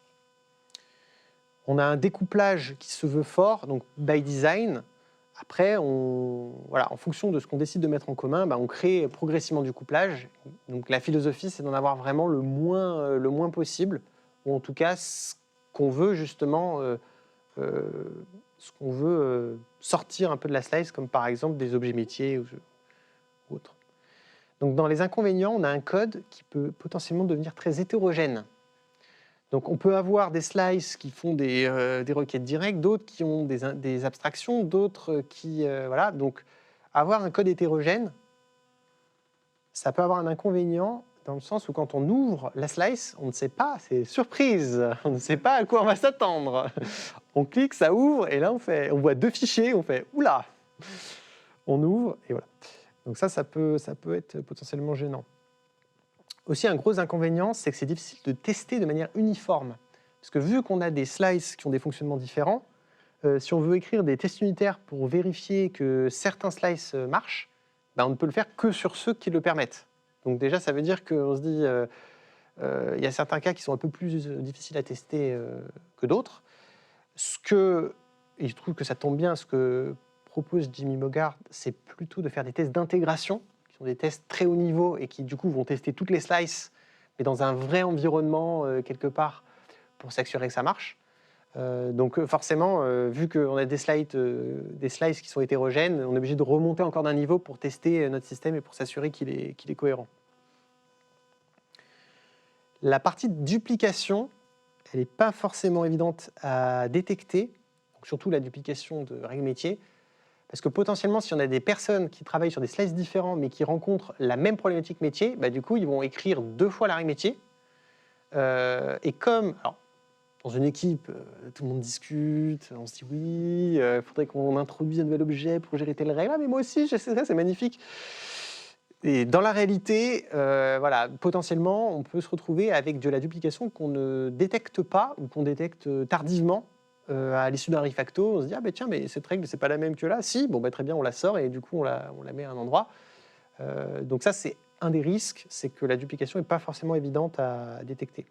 On a un découplage qui se veut fort, donc by design. Après, voilà, en fonction de ce qu'on décide de mettre en commun, ben, on crée progressivement du couplage. Donc la philosophie, c'est d'en avoir vraiment le moins possible, ou en tout cas ce qu'on veut justement, sortir un peu de la slice, comme par exemple des objets métiers ou autres. Donc dans les inconvénients, on a un code qui peut potentiellement devenir très hétérogène. Donc on peut avoir des slices qui font des requêtes directes, d'autres qui ont des abstractions, d'autres qui... voilà. Donc avoir un code hétérogène, ça peut avoir un inconvénient dans le sens où quand on ouvre la slice, on ne sait pas, c'est surprise, on ne sait pas à quoi on va s'attendre. On clique, ça ouvre, et là on voit 2 fichiers, on fait « oula !» On ouvre, et voilà. Donc ça peut être potentiellement gênant. Aussi, un gros inconvénient, c'est que c'est difficile de tester de manière uniforme. Parce que vu qu'on a des slices qui ont des fonctionnements différents, si on veut écrire des tests unitaires pour vérifier que certains slices marchent, ben on ne peut le faire que sur ceux qui le permettent. Donc déjà, ça veut dire qu'on se dit, il y a certains cas qui sont un peu plus difficiles à tester que d'autres. Et je trouve que ça tombe bien, ce que propose Jimmy Mogart, c'est plutôt de faire des tests d'intégration, qui sont des tests très haut niveau et qui du coup vont tester toutes les slices, mais dans un vrai environnement quelque part, pour s'assurer que ça marche. Donc forcément, vu qu'on a des slices qui sont hétérogènes, on est obligé de remonter encore d'un niveau pour tester notre système et pour s'assurer qu'il est cohérent. La partie de duplication, elle n'est pas forcément évidente à détecter, donc surtout la duplication de règles métiers, parce que potentiellement, si on a des personnes qui travaillent sur des slices différents, mais qui rencontrent la même problématique métier, bah, du coup, ils vont écrire 2 fois la règle métier. Et comme, alors, dans une équipe, tout le monde discute, on se dit oui, il faudrait qu'on introduise un nouvel objet pour gérer telle règle. Ah, mais moi aussi, je sais ça, c'est magnifique. Et dans la réalité, voilà, potentiellement, on peut se retrouver avec de la duplication qu'on ne détecte pas ou qu'on détecte tardivement à l'issue d'un refacto. On se dit ah ben tiens, mais cette règle c'est pas la même que là. Si, bon ben très bien, on la sort et du coup on la met à un endroit. Donc ça c'est un des risques, c'est que la duplication n'est pas forcément évidente à détecter.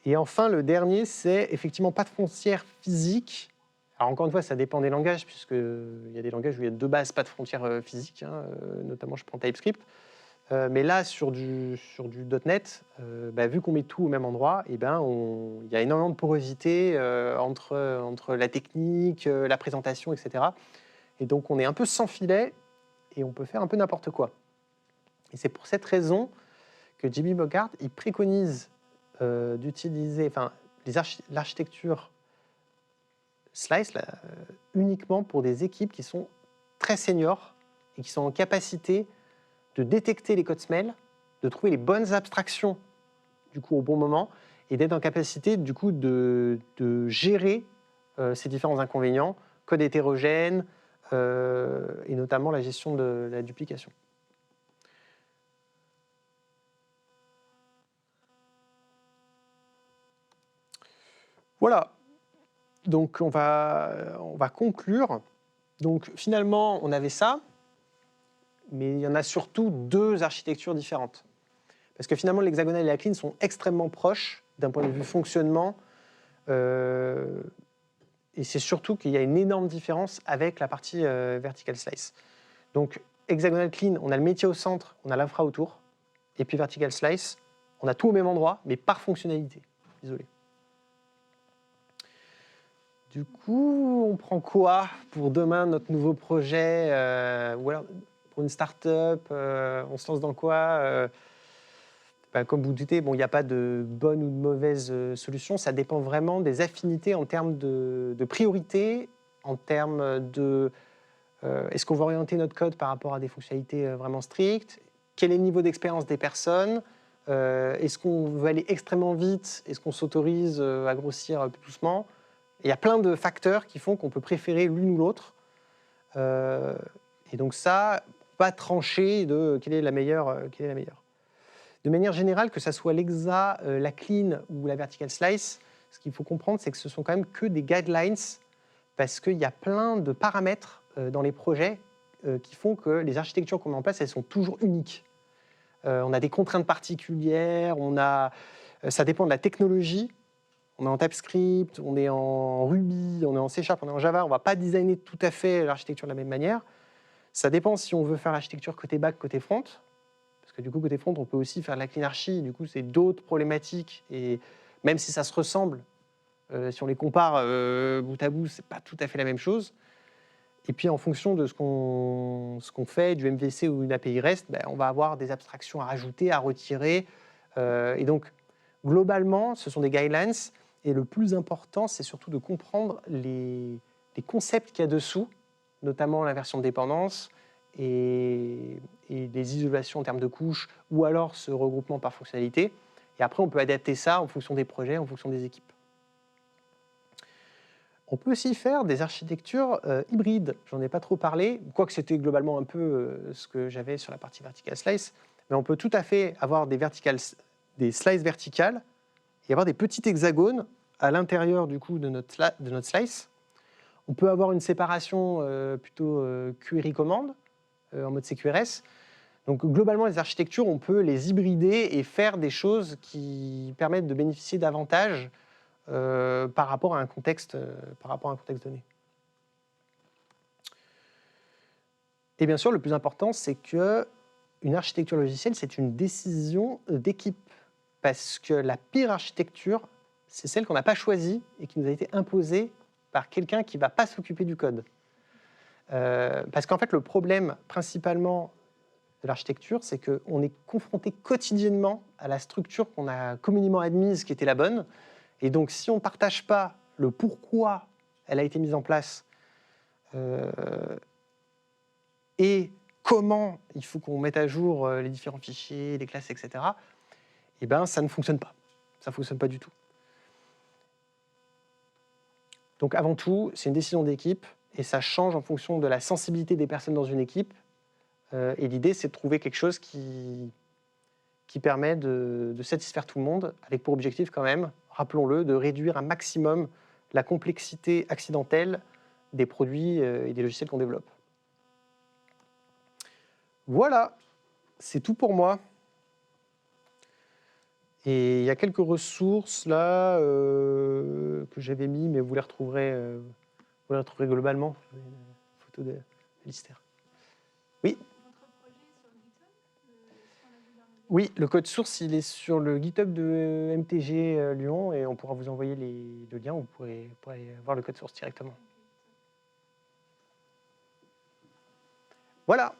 Et enfin le dernier, c'est effectivement pas de frontières physiques. Alors encore une fois, ça dépend des langages, puisqu'il y a des langages où il y a 2 bases, pas de frontières physiques, hein, notamment je prends TypeScript. Mais là, sur du .NET, vu qu'on met tout au même endroit, il y a énormément de porosité entre la technique, la présentation, etc. Et donc on est un peu sans filet et on peut faire un peu n'importe quoi. Et c'est pour cette raison que J.B. Bogart il préconise d'utiliser l'architecture Slice uniquement pour des équipes qui sont très seniors et qui sont en capacité de détecter les codes SMEL, de trouver les bonnes abstractions du coup au bon moment et d'être en capacité du coup de gérer ces différents inconvénients, code hétérogène et notamment la gestion de la duplication. Voilà. Donc on va conclure. Donc finalement, on avait ça, mais il y en a surtout 2 architectures différentes. Parce que finalement, l'hexagonal et la clean sont extrêmement proches d'un point de vue fonctionnement. Et c'est surtout qu'il y a une énorme différence avec la partie vertical slice. Donc hexagonal clean, on a le métier au centre, on a l'infra autour. Et puis vertical slice, on a tout au même endroit, mais par fonctionnalité. Désolé. Du coup, on prend quoi pour demain notre nouveau projet ou alors pour une start-up, on se lance dans quoi comme vous doutez, il n'y a pas de bonne ou de mauvaise solution. Ça dépend vraiment des affinités en termes de priorité, en termes de est-ce qu'on va orienter notre code par rapport à des fonctionnalités vraiment strictes, quel est le niveau d'expérience des personnes, est-ce qu'on veut aller extrêmement vite, est-ce qu'on s'autorise à grossir plus doucement. Il y a plein de facteurs qui font qu'on peut préférer l'une ou l'autre. Et donc ça, pas trancher de quelle est la meilleure. De manière générale, que ça soit l'hexa, la clean ou la vertical slice, ce qu'il faut comprendre, c'est que ce sont quand même que des guidelines parce qu'il y a plein de paramètres dans les projets qui font que les architectures qu'on met en place, elles sont toujours uniques. On a des contraintes particulières, ça dépend de la technologie. On est en TypeScript, on est en Ruby, on est en C#, on est en Java. On ne va pas designer tout à fait l'architecture de la même manière. Ça dépend si on veut faire l'architecture côté back, côté front. Parce que du coup, côté front, on peut aussi faire de la clean archi. Du coup, c'est d'autres problématiques. Et même si ça se ressemble, si on les compare bout à bout, ce n'est pas tout à fait la même chose. Et puis, en fonction de ce qu'on fait, du MVC ou une API REST, on va avoir des abstractions à rajouter, à retirer. Et donc, globalement, ce sont des guidelines. Et le plus important, c'est surtout de comprendre les concepts qu'il y a dessous, notamment l'inversion de dépendance et les isolations en termes de couches, ou alors ce regroupement par fonctionnalité. Et après, on peut adapter ça en fonction des projets, en fonction des équipes. On peut aussi faire des architectures hybrides. J'en ai pas trop parlé, quoique c'était globalement un peu ce que j'avais sur la partie vertical slice. Mais on peut tout à fait avoir des slices verticales et avoir des petits hexagones à l'intérieur du coup de notre slice. On peut avoir une séparation plutôt query command en mode CQRS. Donc globalement, les architectures, on peut les hybrider et faire des choses qui permettent de bénéficier davantage par rapport à un contexte donné. Et bien sûr, le plus important, c'est qu'une architecture logicielle, c'est une décision d'équipe. Parce que la pire architecture, c'est celle qu'on n'a pas choisie et qui nous a été imposée par quelqu'un qui ne va pas s'occuper du code. Parce qu'en fait, le problème, principalement, de l'architecture, c'est qu'on est confronté quotidiennement à la structure qu'on a communément admise qui était la bonne. Et donc, si on ne partage pas le pourquoi elle a été mise en place et comment il faut qu'on mette à jour les différents fichiers, les classes, etc., eh ben, ça ne fonctionne pas. Ça ne fonctionne pas du tout. Donc, avant tout, c'est une décision d'équipe et ça change en fonction de la sensibilité des personnes dans une équipe. Et l'idée, c'est de trouver quelque chose qui permet de satisfaire tout le monde, avec pour objectif quand même, rappelons-le, de réduire un maximum la complexité accidentelle des produits et des logiciels qu'on développe. Voilà, c'est tout pour moi. Et il y a quelques ressources là que j'avais mis, mais vous les retrouverez globalement. Une photo d'Alistair. Oui. Oui, le code source, il est sur le GitHub de MTG Lyon et on pourra vous envoyer le lien, vous pourrez aller voir le code source directement. Voilà.